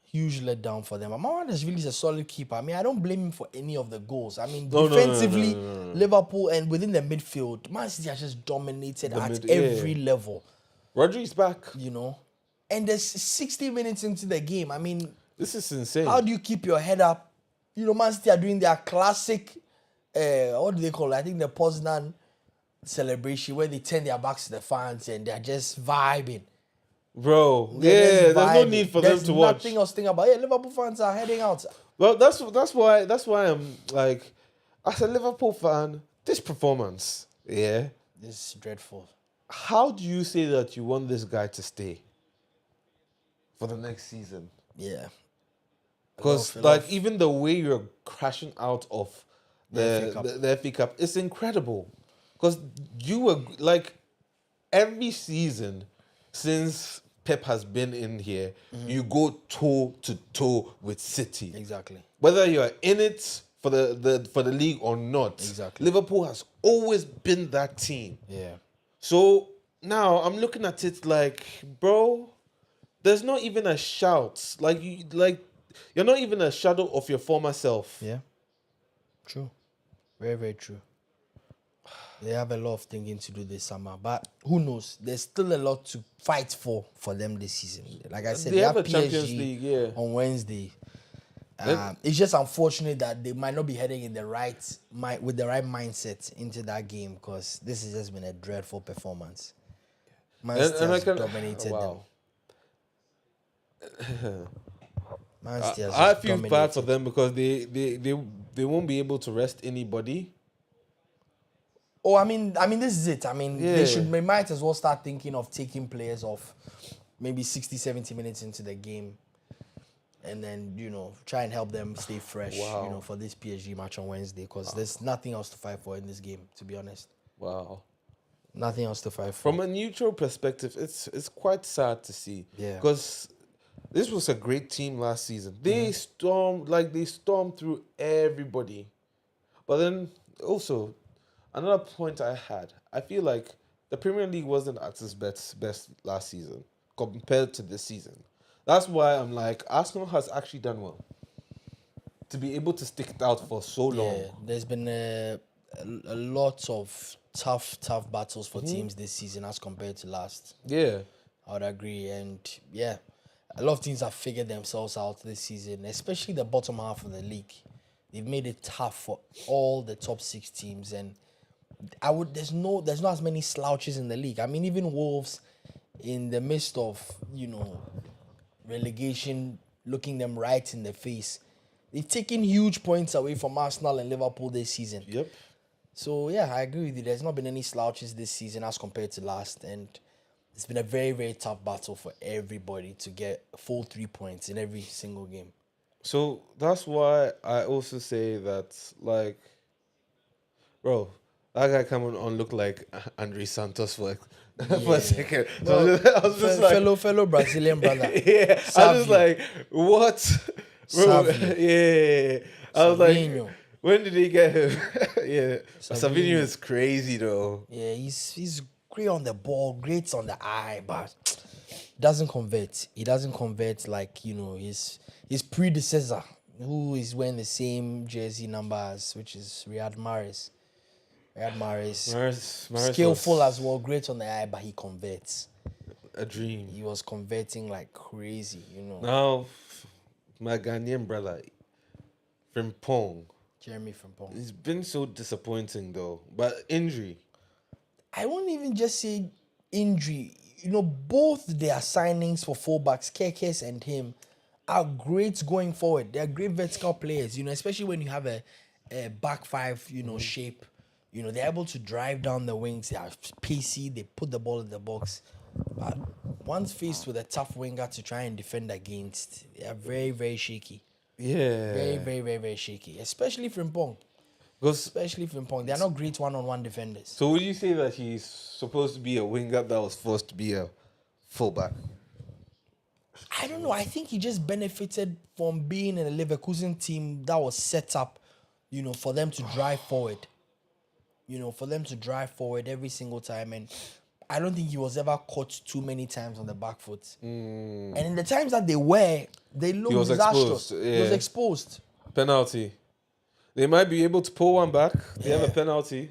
huge letdown for them. Mamadashvili is a solid keeper. I mean, I don't blame him for any of the goals. I mean, No, defensively, no. Liverpool and within the midfield, Man City has just dominated at every level, Rodri's back. you know. And there's 60 minutes into the game. I mean, This is insane. how do you keep your head up? You know, Man City are doing their classic, what do they call it? I think the Poznan celebration where they turn their backs to the fans and they're just vibing. Bro, They're just there's no vibing. need for them There's to watch. nothing else to think about. Yeah, Liverpool fans are heading out. Well, that's why I'm like, as a Liverpool fan, this performance, yeah. This is dreadful. How do you say that you want this guy to stay for the next season? Yeah. Because Fell like off. even the way you're crashing out of The FA Cup. the FA Cup, it's incredible. Because you were like every season since Pep has been in here, you go toe to toe with City. Exactly. Whether you're in it for the league or not, Exactly. Liverpool has always been that team. Yeah. So now I'm looking at it like, bro, there's not even a shout. You're not even a shadow of your former self. Yeah. True. Very, very true. They have a lot of thinking to do this summer, but who knows? There's still a lot to fight for them this season. Like I said, They have a PSG Champions League, yeah. on Wednesday. It's just unfortunate that they might not be heading in the with the right mindset into that game because this has just been a dreadful performance. Man City has dominated them. Man City has I just feel bad dominated. for them because they won't be able to rest anybody. Oh, I mean, this is it. I mean, Yeah. they might as well start thinking of taking players off maybe 60, 70 minutes into the game. And then, try and help them stay fresh, Wow. for this PSG match on Wednesday. Because there's nothing else to fight for in this game, to be honest. Wow. Nothing else to fight for. From a neutral perspective, it's quite sad to see. Yeah. Because this was a great team last season. They stormed through everybody. But then also, another point I had, I feel like the Premier League wasn't at its best last season compared to this season. That's why I'm like, Arsenal has actually done well to be able to stick it out for so long. Yeah, there's been a lot of tough battles for teams this season as compared to last. Yeah. I would agree. And yeah, a lot of teams have figured themselves out this season, especially the bottom half of the league. They've made it tough for all the top 6 teams. And there's not as many slouches in the league. I mean, even Wolves, in the midst of, relegation, looking them right in the face, they've taken huge points away from Arsenal and Liverpool this season. Yep. So, yeah, I agree with you. There's not been any slouches this season as compared to last. And it's been a very, very tough battle for everybody to get full 3 points in every single game. So that's why I also say that, like, bro, that guy coming on looked like Andre Santos for a second. Well, I was just like, fellow Brazilian brother. yeah, I was just Savio. like, what? Bro, Savio. yeah. I was like, Savinho. when did he get him? Yeah. Savinho. Savinho is crazy though. Yeah, he's great on the ball, great on the eye, but doesn't convert. He doesn't convert like, his predecessor, who is wearing the same jersey numbers, which is Riyad Mahrez. Riyad Mahrez, skillful as well, great on the eye, but he converts. A dream. He was converting like crazy, Now, my Ghanaian brother, Frimpong, Jeremy Frimpong. he's been so disappointing though. But injury. I won't even just say injury. both their signings for fullbacks, Kekes and him, are great going forward. They're great vertical players, especially when you have a back five, shape. They're able to drive down the wings. They are pacey. They put the ball in the box. But once faced with a tough winger to try and defend against, they are very, very shaky. Yeah. Very, very, very, very shaky. Especially Frimpong. Because They are not great one-on-one defenders. so would you say that he's supposed to be a winger that was forced to be a fullback? I don't know. I think he just benefited from being in a Leverkusen team that was set up, for them to drive forward. For them to drive forward every single time. And I don't think he was ever caught too many times on the back foot. And in the times that they looked was disastrous. exposed, He was yeah. exposed. Penalty. They might be able to pull one back. They have a penalty.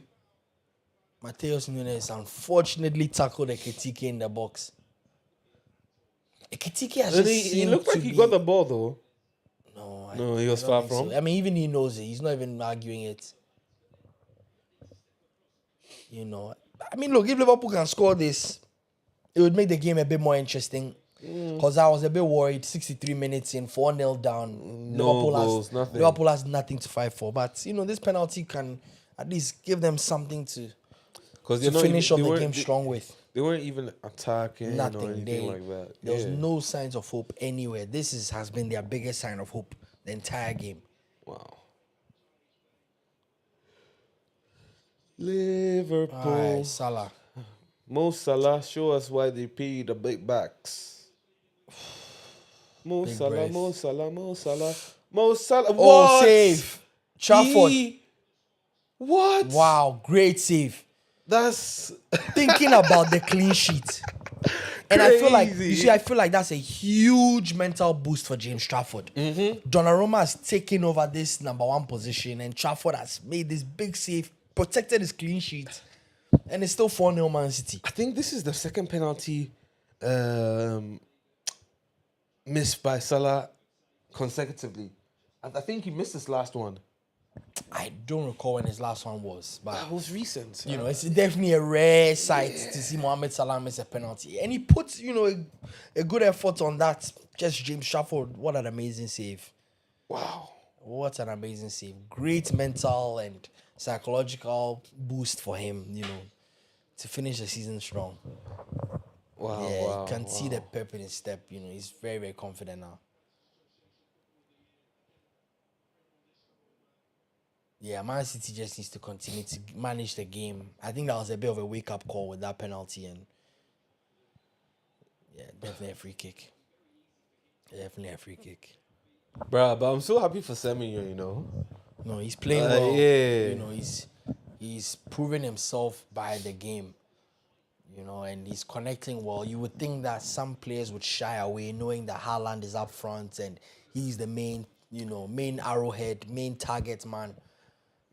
Mateus Nunes unfortunately tackled Ekitike in the box. Ekitike has And just he looked like he got the ball though. No, he was I far don't think from. so. I mean, even he knows it. He's not even arguing it. I mean, look, if Liverpool can score this, it would make the game a bit more interesting. Because I was a bit worried, 63 minutes in, 4-0 down. Goals, nothing. Liverpool has nothing to fight for. But, this penalty can at least give them something to finish off the game strong with. They weren't even attacking or Nothing. anything like that. There was no signs of hope anywhere. This has been their biggest sign of hope the entire game. Wow. Liverpool. All right, Salah. Mo Salah, show us why they pay the big backs. Mo Big Salah, breath. Mo Salah, Mo Salah, Mo Salah. Oh, What? save. Trafford. What? Wow, great save. That's Thinking about the clean sheet. And I feel Crazy. I feel like that's a huge mental boost for James Trafford. Donnarumma has taken over this number one position, and Trafford has made this big save, protected his clean sheet, and it's still 4-0 Man City. I think this is the second penalty missed by Salah consecutively. I think he missed his last one. I don't recall when his last one was, but That was recent. it's definitely a rare sight to see Mohamed Salah miss a penalty, and he puts a good effort on that. Just James Trafford, what an amazing save! Wow. What an amazing save! Great mental and psychological boost for him, to finish the season strong. Wow. Yeah, wow, you can wow. see the pep in his step. He's very, very confident now. Yeah, Man City just needs to continue to manage the game. I think that was a bit of a wake-up call with that penalty, and yeah, definitely a free kick. Definitely a free kick. Bruh, but I'm so happy for Semenyo, No, he's playing well. yeah. He's proven himself by the game. And he's connecting well. You would think that some players would shy away, knowing that Haaland is up front and he's the main arrowhead, main target man.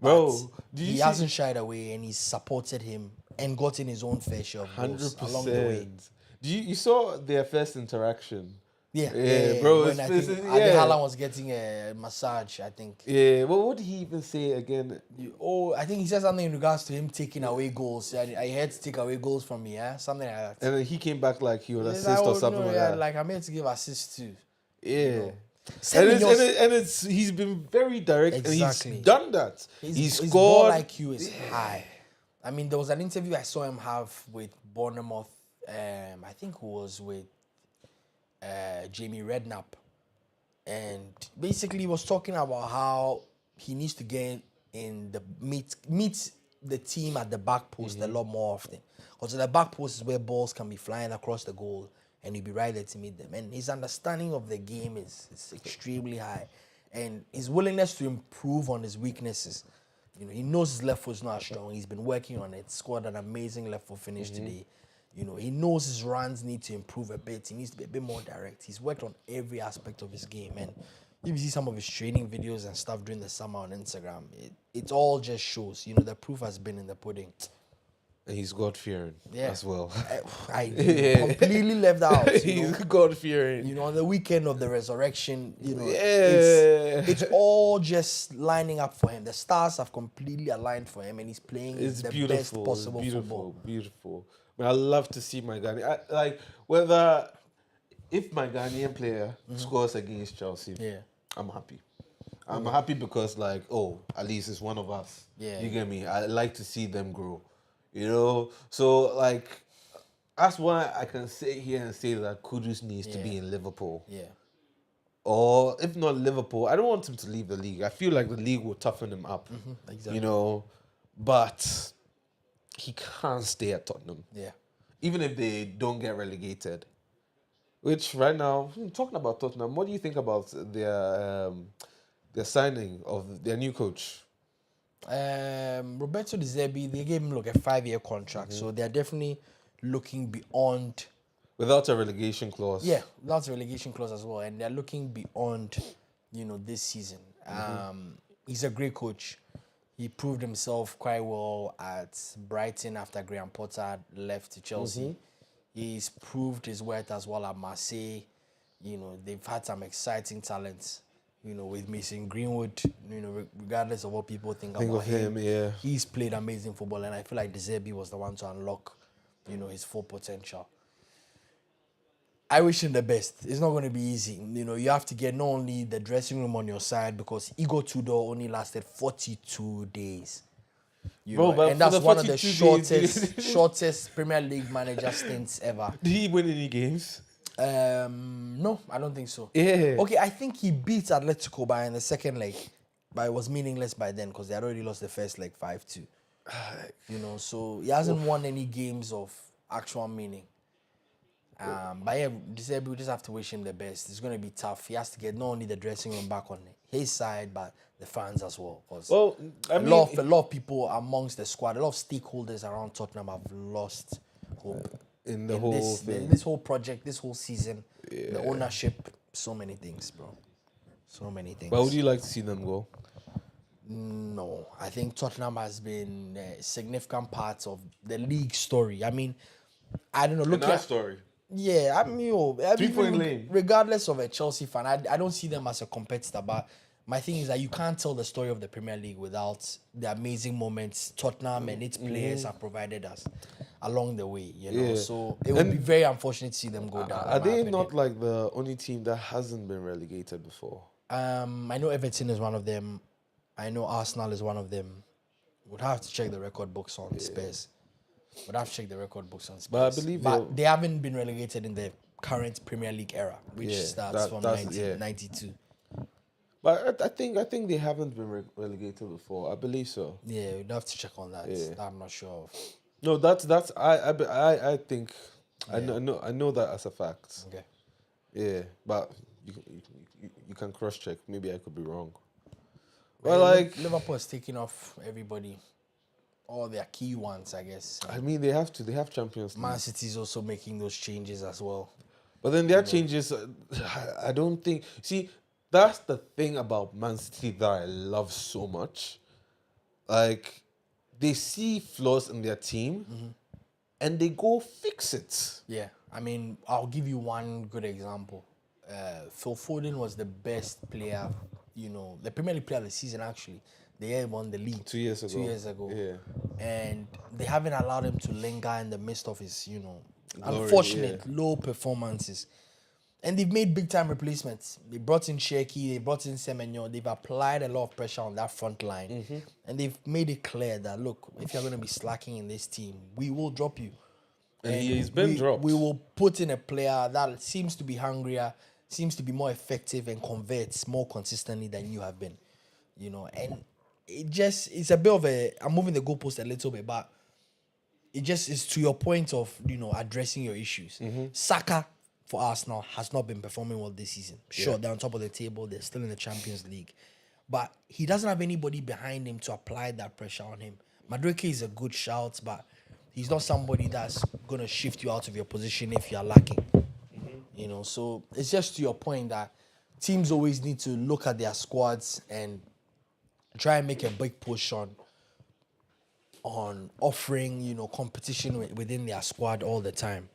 Bro, But do you he see- hasn't shied away, and he's supported him and gotten his own fair share of goals along the way. 100%. You saw their first interaction? Yeah, bro, When it's- I think it's- Adi yeah. Haaland was getting a massage, I think. Yeah. Well, what did he even say again? I think he said something in regards to him taking away goals. I had to take away goals from me, something like that. And then he came back like he would Yes, assist I or would something know, like yeah, that. like I'm here to give assists too. Yeah. Semenyo's- And it's he's been very direct Exactly. and he's done that. His He ball scored. IQ is high. I mean, there was an interview I saw him have with Bournemouth. I think it was with Jamie Redknapp, and basically he was talking about how he needs to get in the meet the team at the back post a lot more often, because the back post is where balls can be flying across the goal, and he'll be right there to meet them. And his understanding of the game is extremely high, and his willingness to improve on his weaknesses. He knows his left foot's not strong. He's been working on it. Scored an amazing left foot finish today. He knows his runs need to improve a bit. He needs to be a bit more direct. He's worked on every aspect of his game. And if you see some of his training videos and stuff during the summer on Instagram, it all just shows. The proof has been in the pudding. And he's God fearing as well. I completely left out. He's God fearing. On the weekend of the resurrection, Yeah. it's all just lining up for him. The stars have completely aligned for him, and he's playing It's the beautiful. best possible beautiful, football. beautiful. I love to see my Ghanaian. Like, whether if my Ghanaian player scores against Chelsea, Yeah. I'm happy. I'm happy because, like, oh, at least it's one of us. Yeah. You get me? I like to see them grow. You know? So, like, that's why I can sit here and say that Kudus needs to be in Liverpool. Yeah. Or if not Liverpool, I don't want him to leave the league. I feel like the league will toughen him up. Exactly. You know? But he can't stay at Tottenham. Yeah. Even if they don't get relegated. Which right now, talking about Tottenham, what do you think about their signing of their new coach? Roberto De Zerbi, they gave him like a 5-year contract, so they're definitely looking beyond. Without a relegation clause. Yeah, that's a relegation clause as well, and they're looking beyond, this season. He's a great coach. He proved himself quite well at Brighton after Graham Potter left to Chelsea. He's proved his worth as well at Marseille. They've had some exciting talents. With Mason Greenwood, regardless of what people think about of him, yeah. he's played amazing football, and I feel like De Zerbi was the one to unlock, his full potential. I wish him the best. It's not going to be easy. You have to get not only the dressing room on your side, because Igor Tudor only lasted 42 days. But and that's for the one of the 42 days- shortest Premier League manager stints ever. Did he win any games? No, I don't think so. Yeah. Okay, I think he beat Atletico by in the second leg, but it was meaningless by then because they had already lost the first leg 5-2. So he hasn't won any games of actual meaning. But yeah, we just have to wish him the best. It's going to be tough. He has to get not only the dressing room back on his side, but the fans as well. Because a lot of people amongst the squad, a lot of stakeholders around Tottenham have lost hope in the whole thing. this whole project, this whole season, the ownership, so many things, bro. So many things. But would you like to see them go? No, I think Tottenham has been a significant part of the league story. I mean, I don't know. Look at story. Yeah, I mean, 3-point lane. Regardless of a Chelsea fan, I don't see them as a competitor. But my thing is that you can't tell the story of the Premier League without the amazing moments Tottenham and its players have provided us along the way. Yeah. So it would be very unfortunate to see them go down. Are they not like the only team that hasn't been relegated before? I know Everton is one of them. I know Arsenal is one of them. Would have to check the record books on Spurs. Would have to check the record books on Spurs. But I believe they haven't been relegated in the current Premier League era, which starts from 1992. But I think they haven't been relegated before. I believe so. Yeah, we'd have to check on that. Yeah. I'm not sure of. No, that's I think I know that as a fact. Okay. Yeah, but you can cross check. Maybe I could be wrong. Well, like Liverpool is taking off everybody, all their key ones, I guess. I mean, they have to. They have Champions League. Man City is also making those changes as well. But then their changes, I don't think. See, that's the thing about Man City that I love so much. Like, they see flaws in their team, and they go fix it. Yeah, I mean, I'll give you one good example. Phil Foden was the best player, the Premier League player of the season, actually. They won the league 2 years ago. 2 years ago. Yeah. And they haven't allowed him to linger in the midst of his, Glory, unfortunate low performances. And they've made big time replacements. They brought in Cherki, they brought in Semenyo. They've applied a lot of pressure on that front line. And they've made it clear that, look, if you're going to be slacking in this team, we will drop you. And he's been dropped. We will put in a player that seems to be hungrier, seems to be more effective, and converts more consistently than you have been. And it's a bit of I'm moving the goalpost a little bit, but it just is to your point of, addressing your issues. Saka, for Arsenal, has not been performing well this season. Sure, they're on top of the table. They're still in the Champions League. But he doesn't have anybody behind him to apply that pressure on him. Madueke is a good shout, but he's not somebody that's going to shift you out of your position if you're lacking. So it's just to your point that teams always need to look at their squads and try and make a big push on offering, competition within their squad all the time.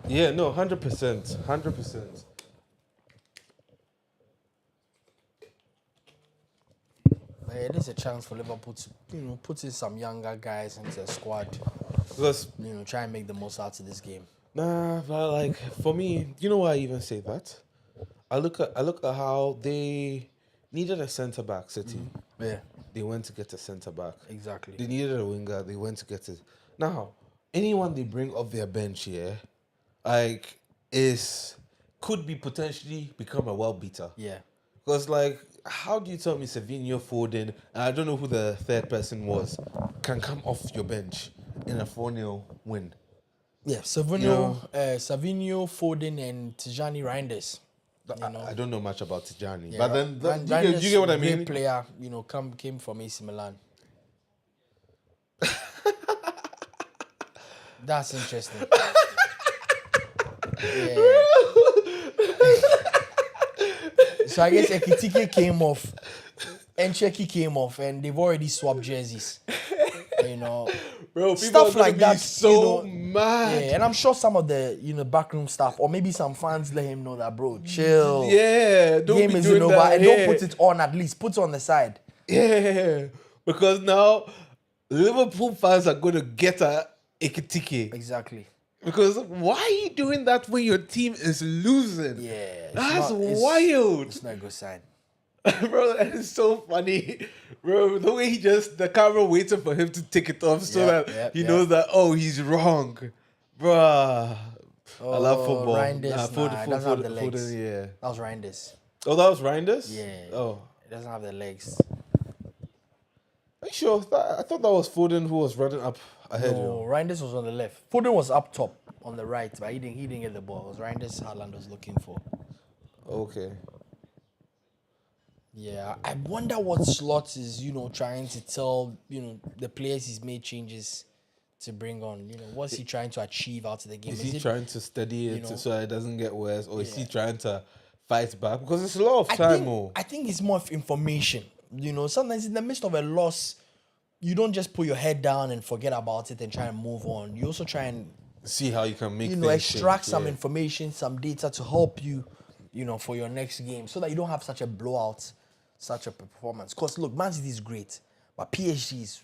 Yeah, no, 100%. 100%. It is a chance for Liverpool to, put in some younger guys into the squad. Because try and make the most out of this game. nah, but like for me, you know why I even say that? I look at how they needed a centre back. City, Yeah, they went to get a centre back. exactly. They needed a winger. They went to get it. Now, anyone they bring off their bench here, like, could be potentially become a well beater. Yeah. Because, like, how do you tell me Savinho, Foden, and I don't know who the third person was, can come off your bench in a 4-0 win? Yeah, Savinho, Foden, and Tijani Reinders. I don't know much about Tijani. Yeah, But then, Reinders, you get what I great mean? player, came from AC Milan. That's interesting. Yeah. So I guess Ekitike came off, and Cheki came off, and they've already swapped jerseys. Bro, people Stuff are gonna like be that, so mad. Yeah, and I'm sure some of the backroom staff, or maybe some fans, let him know that, bro, chill. Yeah, don't Game be isn't doing over, that. and Yeah. don't put it on. At least put it on the side. Yeah, because now Liverpool fans are going to get a Ekitike. Exactly. Because why are you doing that when your team is losing? Yeah, That's wild. It's not a good sign. Bro, that is so funny. Bro, the way the camera waited for him to take it off so that he knows that, he's wrong. Bruh. I love football. Reinders, it doesn't have the legs. Foden, yeah. That was Reinders. Oh, that was Reinders? Yeah. Oh. It doesn't have the legs. Are you sure? I thought that was Foden who was running up ahead. No, Reinders was on the left. Foden was up top on the right, but he didn't get the ball. It was Reinders Haaland was looking for. Okay. Yeah, I wonder what Slot is, trying to tell, the players he's made changes to bring on. What's he trying to achieve out of the game? Is he trying to steady it so it doesn't get worse? Or is he trying to fight back? Because it's a lot of time. I think it's more of information. Sometimes in the midst of a loss, you don't just put your head down and forget about it and try and move on. You also try and see how you can make extract some information, some data to help you, for your next game, so that you don't have such a blowout, such a performance. Because look, Man City is great, but PSG is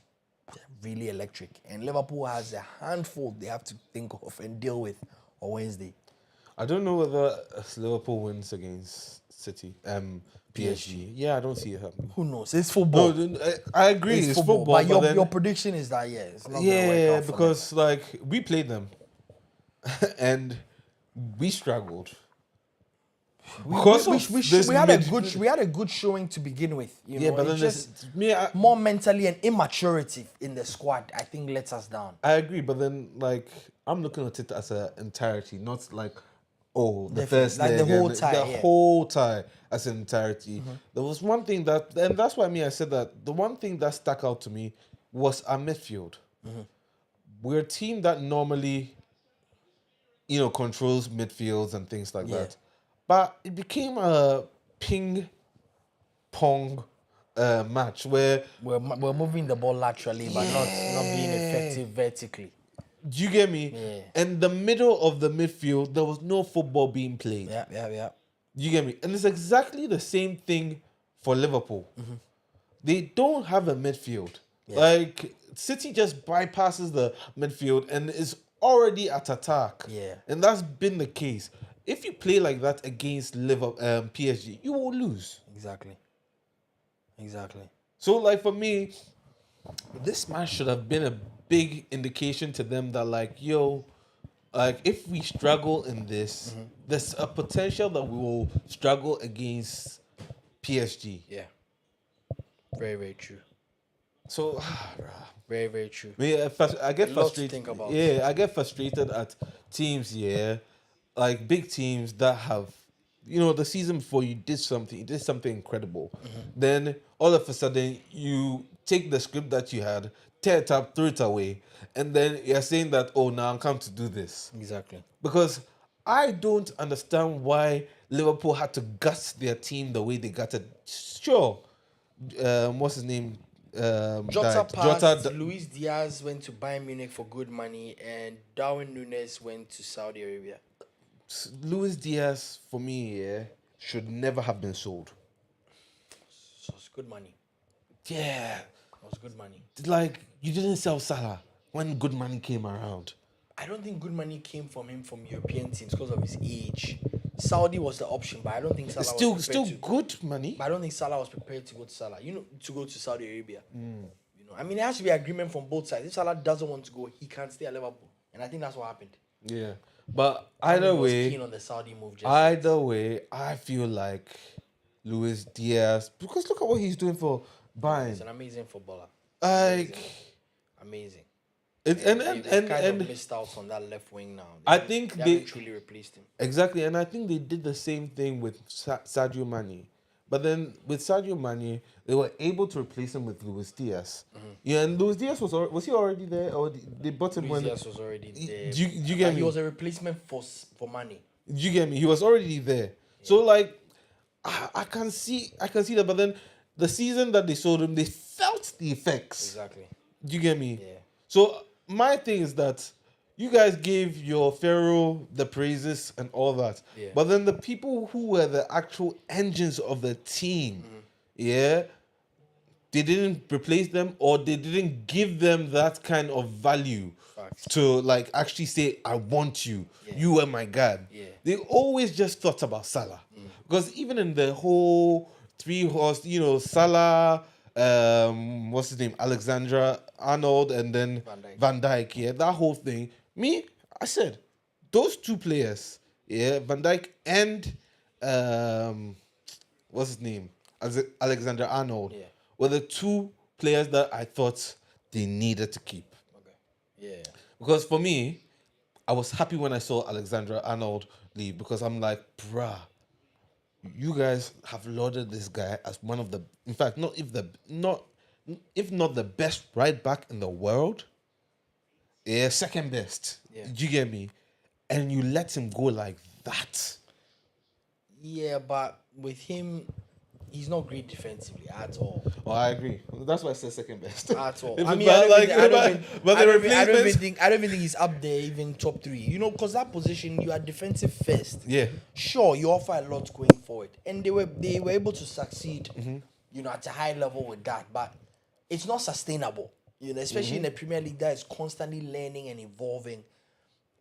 really electric, and Liverpool has a handful they have to think of and deal with on Wednesday. I don't know whether Liverpool wins against City, PSG. Yeah, I don't see it happening. Who knows? It's football. No, I agree. It's football. But your prediction is that it's not gonna work out for because them. like we played them, and we struggled. We had a good showing to begin with. But then just more mentally and immaturity in the squad, I think, lets us down. I agree, but then like I'm looking at it as an entirety, not like the first like leg the whole and tie, the whole tie as an entirety. There was one thing and that's why I said that the one thing that stuck out to me was our midfield. We're a team that normally, controls midfields and things like that. But it became a ping pong match where we're moving the ball laterally, but not being effective vertically. Do you get me? Yeah. In the middle of the midfield, there was no football being played. Yeah. You get me? And it's exactly the same thing for Liverpool. They don't have a midfield. Yeah. Like, City just bypasses the midfield and is already at attack. Yeah. And that's been the case. If you play like that against PSG, you will lose. Exactly. So, like, for me, this match should have been a big indication to them that, like, if we struggle in this, there's a potential that we will struggle against PSG. Yeah. Very, very true. So, very, very true. I get A lot to frustrated. think about. Yeah, I get frustrated at teams, like big teams that have, the season before you did something incredible. Then all of a sudden you take the script that you had, tear it up, throw it away, and then you're saying that, now I'm come to do this. Exactly. Because I don't understand why Liverpool had to gut their team the way they gutted. Sure, what's his name? Jota passed. Luis Diaz went to Bayern Munich for good money, and Darwin Núñez went to Saudi Arabia. Luis Diaz, for me, should never have been sold. So it's good money. Yeah. It was good money. Like, you didn't sell Salah. when good money came around. I don't think good money came from him from European teams because of his age. Saudi was the option, but I don't think Salah Still, was still prepared to. good money. But I don't think Salah was prepared to go to Salah. To go to Saudi Arabia. You know, I mean, there has to be agreement from both sides. If Salah doesn't want to go, he can't stay at Liverpool, and I think that's what happened. Yeah, but He either was way, keen on the Saudi move. Just either way, I feel like Luis Diaz, because look at what he's doing for he's Bayern. an amazing footballer. Like, Amazing. and They've kind of missed out on that left wing now. I think they they- haven't truly replaced him. exactly, and I think they did the same thing with Sadio Mane. But then with Sadio Mane, they were able to replace him with Luis Diaz. Yeah, and Luis Diaz was he already there, or they bought him when? Luis Diaz was already there. Do you But get he me? was a replacement for Mane. Do you get me? He was already there. So like, I can see that. But then the season that they sold him, they felt the effects. Exactly. Do you get me? Yeah. So my thing is that you guys gave your Pharaoh the praises and all that. Yeah. But then the people who were the actual engines of the team, yeah, they didn't replace them, or they didn't give them that kind of value Facts. to like actually say, I want you. Yeah. You are my God. Yeah. They always just thought about Salah. Because even in the whole three horse, Salah, what's his name? Alexandra Arnold, and then Van Dijk. Yeah, that whole thing. I said, those two players, yeah, Van Dijk and what's his name? Alexander Arnold, Yeah. were the two players that I thought they needed to keep. Okay. Yeah. Because for me, I was happy when I saw Alexandra Arnold leave, because I'm like, bruh, you guys have lauded this guy as one of the, in fact, if not the best right back in the world, yeah, second best. Yeah. Do you get me? And you let him go like that. Yeah, but with him, he's not great defensively at all. Oh, I agree. That's why I said second best. At all. If I it's mean, bad, I don't replacements. even think he's up there, even top 3. You know, because that position, you are defensive first. Yeah. Sure, you offer a lot going forward, and they were able to succeed, at a high level with that. But it's not sustainable. Especially in the Premier League that is constantly learning and evolving.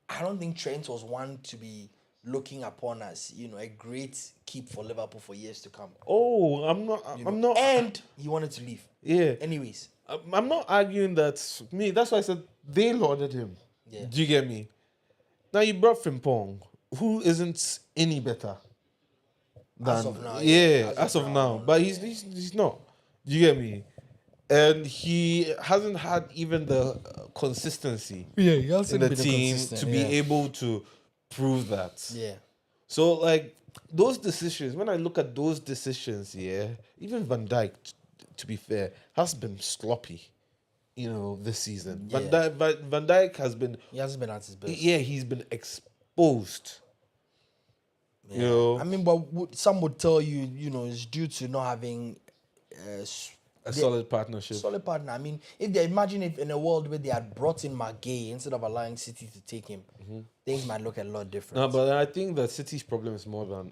I don't think Trent was one to be looking upon as a great keep for Liverpool for years to come. Oh, I'm not. And he wanted to leave. Yeah. Anyways. I'm not arguing that. That's why I said they lauded him. Yeah. Do you get me? Now you brought Frimpong, who isn't any better than As of now, as of now. But he's not. Do you get me? And he hasn't had even the consistency He hasn't in the team to be able to prove that. Yeah. So like those decisions, when I look at those decisions, even Van Dijk, to be fair, has been sloppy, this season. Yeah. Van Dijk has been, He hasn't been at his best. he's been exposed. Yeah. I mean, but some would tell you, it's due to not having A solid partnership. solid partner. I mean, imagine if in a world where they had brought in Maguire instead of allowing City to take him, things might look a lot different. No, but I think that City's problem is more than,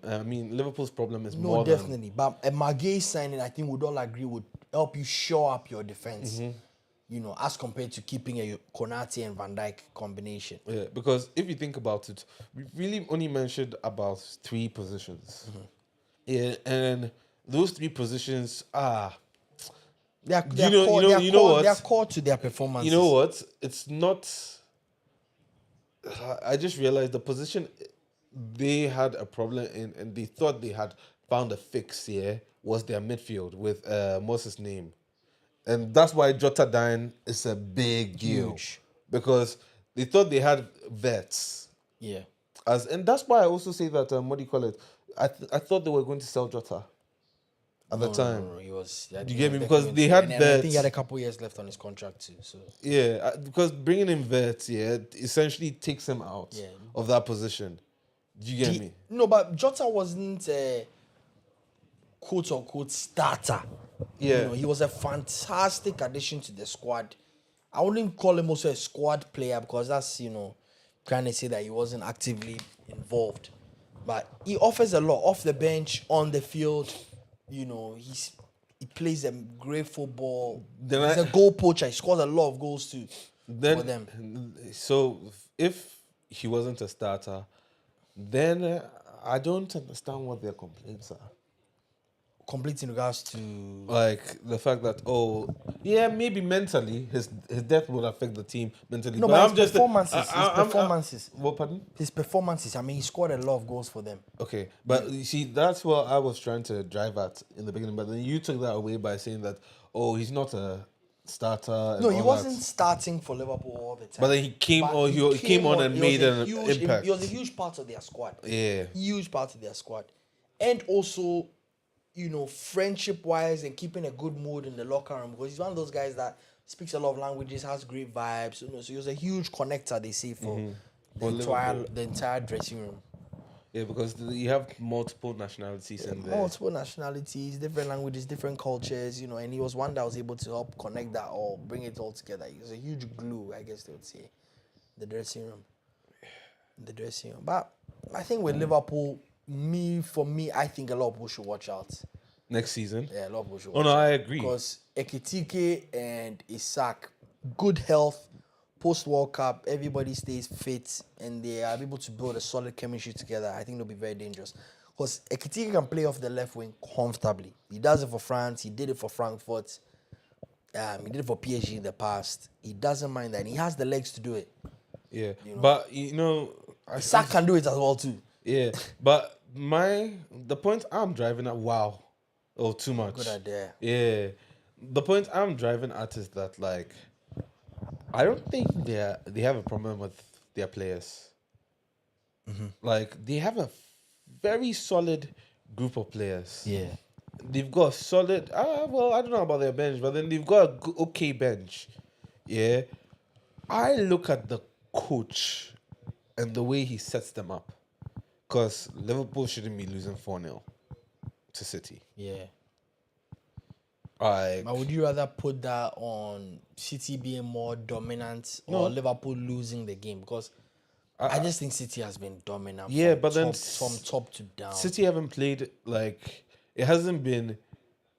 Liverpool's problem is more than. No, definitely. But a Maguire signing, I think we'd all agree, would help you shore up your defense. As compared to keeping a Konate and Van Dijk combination. Yeah, because if you think about it, we really only mentioned about 3 positions. Yeah, and those 3 positions are. They're core to their performance. You know what? It's not. I just realized the position they had a problem in, and they thought they had found a fix here, was their midfield with what's his name, and that's why Jota dying is a big deal. Huge. Because they thought they had vets. Yeah. And that's why I also say that what do you call it? I thought they were going to sell Jota at the time. No, he was. You get me? Because they had I think vets. he had a couple years left on his contract too. So Yeah, because bringing in vets, essentially takes him out of that position. Do you get me? No, but Jota wasn't a quote unquote starter. Yeah. He was a fantastic addition to the squad. I wouldn't call him also a squad player because that's trying to say that he wasn't actively involved. But he offers a lot off the bench, on the field. He plays a great football. He's a goal poacher. He scores a lot of goals too. then for them. so if he wasn't a starter, then I don't understand what their complaints are. Complete in regards to Like the fact that yeah, maybe mentally his death will affect the team mentally. no, but but I'm his just performances, what pardon? his performances. I mean, he scored a lot of goals for them. Okay, but you see, that's what I was trying to drive at in the beginning. But then you took that away by saying that he's not a starter. And No, he all wasn't that. starting for Liverpool all the time. But then he came But on. He came on and It made was a an huge, impact. He was a huge part of their squad. Yeah. Huge part of their squad, and also, friendship wise and keeping a good mood in the locker room, because he's one of those guys that speaks a lot of languages, has great vibes. So he was a huge connector. They say for the entire dressing room. Yeah, because you have multiple nationalities in there. Multiple nationalities, different languages, different cultures, and he was one that was able to help connect that all, bring it all together. He was a huge glue, I guess they would say, the dressing room. But I think with Liverpool, for me, I think a lot of people should watch out. Next season. Yeah, a lot of people should Oh watch no, out. I agree. Because Ekitike and Isak, good health, post World Cup, everybody stays fit and they are able to build a solid chemistry together. I think they'll be very dangerous. Because Ekitike can play off the left wing comfortably. He does it for France. He did it for Frankfurt. He did it for PSG in the past. He doesn't mind that. And he has the legs to do it. Yeah, but Isak can do it as well too. Yeah, but the point I'm driving at, too much. Good idea. Yeah, the point I'm driving at is that I don't think they have a problem with their players. Like they have a very solid group of players. Yeah. They've got a solid. I don't know about their bench, but then they've got a okay bench. Yeah, I look at the coach and the way he sets them up, because Liverpool shouldn't be losing 4-0 to City. Yeah. Like, But would you rather put that on City being more dominant or Liverpool losing the game? Because I just think City has been dominant. Yeah, from but then from top to down. City haven't played it hasn't been.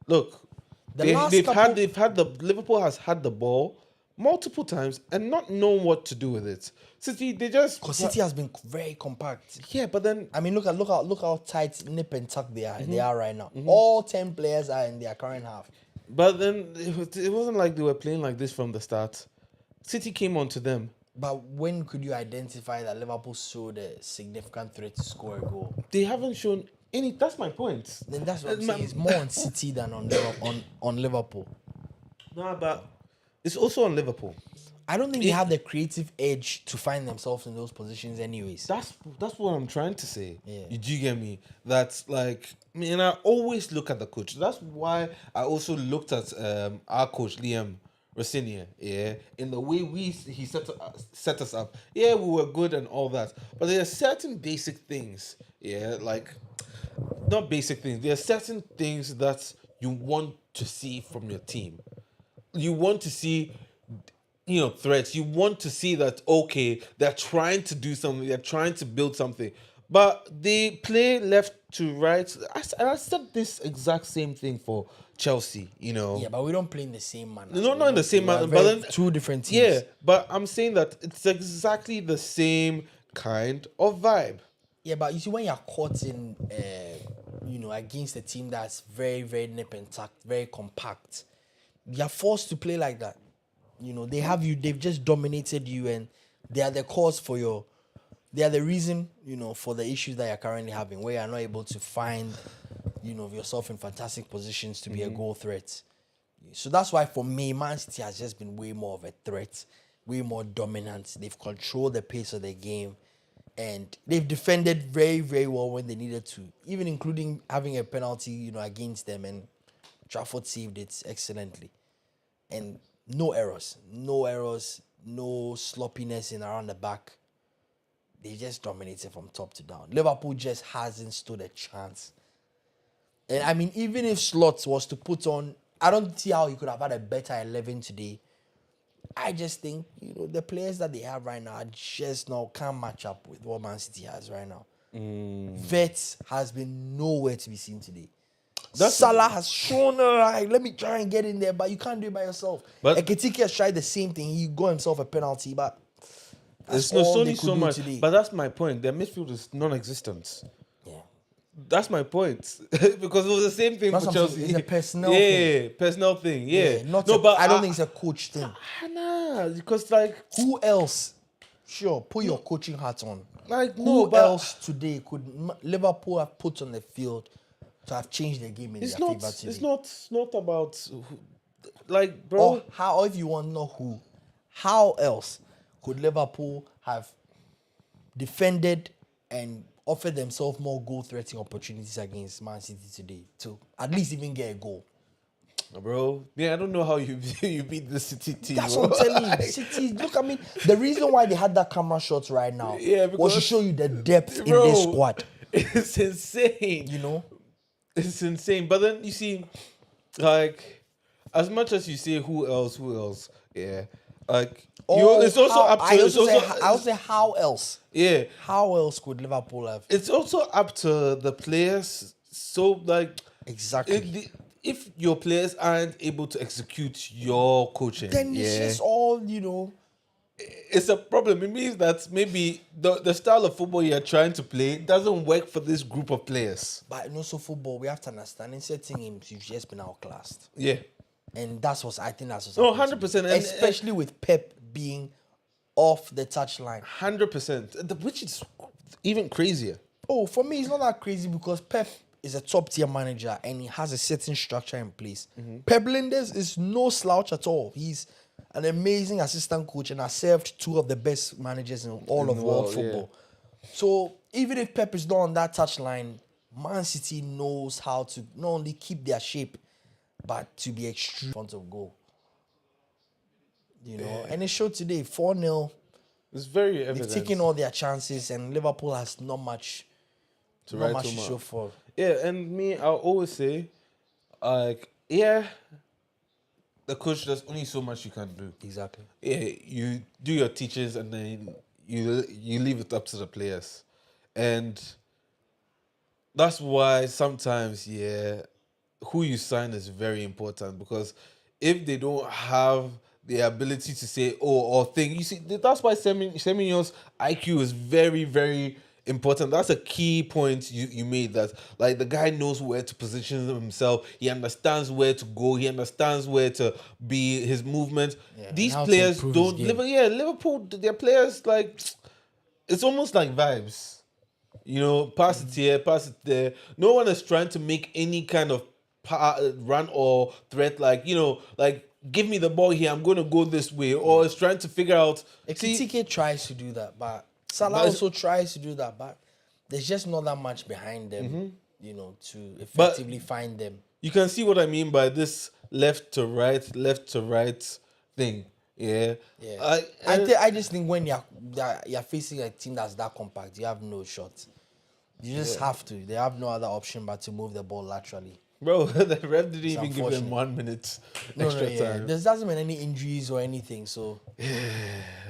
Look, Liverpool has had the ball multiple times and not known what to do with it. City, because City has been very compact. Yeah, but then I mean, look how tight, nip and tuck they are. They are right now. All 10 players are in their current half. But then it wasn't like they were playing like this from the start. City came onto them. But when could you identify that Liverpool showed a significant threat to score a goal? They haven't shown any. That's my point. Then that's what I'm saying. It's more on City than on Liverpool. No, but it's also on Liverpool. I don't think they have the creative edge to find themselves in those positions anyways. That's what I'm trying to say. Yeah. Do you get me? That's I always look at the coach. That's why I also looked at our coach, Liam Rossinier, yeah, in the way he set us up. Yeah, we were good and all that. But there are certain basic things, yeah, not basic things. There are certain things that you want to see from your team. You want to see threats. You want to see that, okay, they're trying to do something, they're trying to build something, but they play left to right. I said this exact same thing for Chelsea, Yeah, but we don't play in the same manner. Not in the same manner, but then two different teams. Yeah, but I'm saying that it's exactly the same kind of vibe. Yeah, but you see, when you're caught in, against a team that's very, very nip and tuck, very compact, you're forced to play like that. They've just dominated you, and they are the cause they are the reason, for the issues that you're currently having, where you're not able to find, yourself in fantastic positions to be a goal threat. So that's why for me, Man City has just been way more of a threat, way more dominant. They've controlled the pace of the game, and they've defended very, very well when they needed to, even including having a penalty, against them, and Trafford saved it excellently. And no errors, no sloppiness in around the back. They just dominated from top to down. Liverpool just hasn't stood a chance. And I mean, even if Slot was to put on, I don't see how he could have had a better 11 today. I just think, the players that they have right now are just can't match up with what Man City has right now. Vets has been nowhere to be seen today. Salah has shown, like, let me try and get in there, but you can't do it by yourself. But- Ekitike has tried the same thing. He got himself a penalty, but that's It's not all only they could so do much. today. But that's my point. Their midfield is non-existent. Yeah. That's my point. Because it was the same thing That's for what I'm Chelsea. saying. It's a personnel yeah, thing. personnel thing. Yeah. I don't think it's a coach thing. Nah, because like Who else? Sure, put your coaching hat on. no, Who but else today could Liverpool have put on the field to have changed the game in it's their not. favor today? It's not about like, bro. Or how, if you want to know who, how else could Liverpool have defended and offered themselves more goal-threatening opportunities against Man City today to at least even get a goal? Bro, yeah, I don't know how you you beat the City team. That's bro. what I'm telling you. City, look, I mean, the reason why they had that camera shot right now Yeah, was to because- show you the depth in Bro, this squad. It's insane. You know? It's insane. But then you see, like, as much as you say who else, yeah, like it's also how- up to. I It's also also, say how else? yeah, How else could Liverpool have? it's also up to the players. So like, Exactly. if your players aren't able to execute your coaching, Then it's yeah, just all, you know. it's a problem. It means that maybe the style of football you're trying to play doesn't work for this group of players. But in also football, we have to understand in certain games, you've just been outclassed. Yeah. And that's what I think that's what's No, happening 100%. today. And- Especially with Pep being off the touchline. 100%. Which is even crazier. Oh, for me, it's not that crazy because Pep is a top tier manager and he has a certain structure in place. Pep Linders is no slouch at all. He's an amazing assistant coach and has served two of the best managers in all of the world world, yeah. football. So even if Pep is not on that touchline, Man City knows how to not only keep their shape, but to be extreme in front of goal. You know, and it showed today 4-0. It's very They've evident. taken all their chances, and Liverpool has not much to not write much home to up. show for. Yeah, and me, I'll always say, like, yeah, the coach, there's only so much you can do. Exactly. Yeah, you do your teachers and then you leave it up to the players. And that's why sometimes, yeah, who you sign is very important because if they don't have the ability to say, or think, you see, that's why Semenyo's IQ is very, very important. That's a key point you made, that like the guy knows where to position himself, he understands where to go, he understands where to be, his movement. Yeah, These and how to players improve don't his game. Liverpool, their players, like, it's almost like vibes. You know, pass it here, pass it there. No one is trying to make any kind of run or threat, like, you know, like, give me the ball here, I'm going to go this way, or is trying to figure out. See, Ekitike tries to do that, but Salah But it's- also tries to do that, but there's just not that much behind them, Mm-hmm. you know, to effectively find them. you can see what I mean by this left to right thing. Yeah. Yeah, I just think when you're facing a team that's that compact, you have no shot. You just have to. They have no other option but to move the ball laterally. Bro, the ref didn't even give them unfortunate. 1 minute No, extra yeah. time. There hasn't been any injuries or anything, so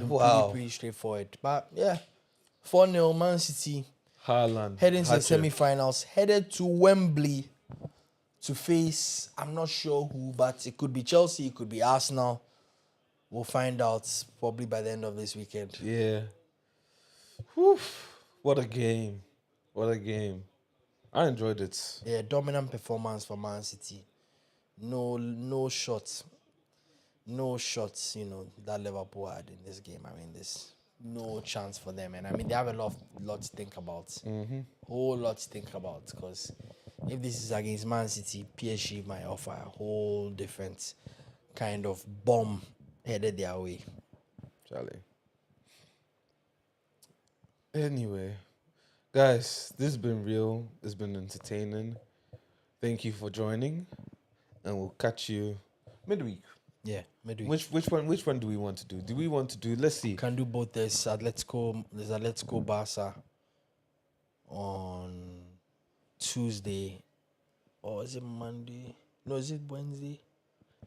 Wow. pretty straightforward. But yeah, 4-0 Man City Haaland. heading to the hat-trick. semi-finals, headed to Wembley to face, I'm not sure who, but it could be Chelsea, it could be Arsenal. We'll find out probably by the end of this weekend. Yeah. Whew. What a game. What a game. I enjoyed it. Yeah, dominant performance for Man City. No shots. No shots, you know, that Liverpool had in this game. I mean, there's no chance for them. And I mean, they have a lot to think about. Whole lot to think about. Because if this is against Man City, PSG might offer a whole different kind of bomb headed their way. Charlie. Anyway, guys, this has been real. It's been entertaining. Thank you for joining, and we'll catch you midweek. Yeah, midweek. Which one do we want to do? Do we want to do? Let's see. Can do both. There's Atletico Barca on Tuesday, or is it Monday? No, is it Wednesday?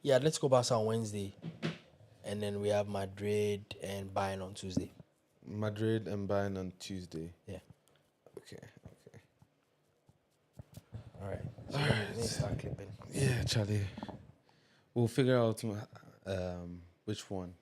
Yeah, Atletico Barca on Wednesday, and then we have Madrid and Bayern on Tuesday. Madrid and Bayern on Tuesday. Yeah. Okay. All right. All right. start clipping. Yeah, Charlie. We'll figure out which one.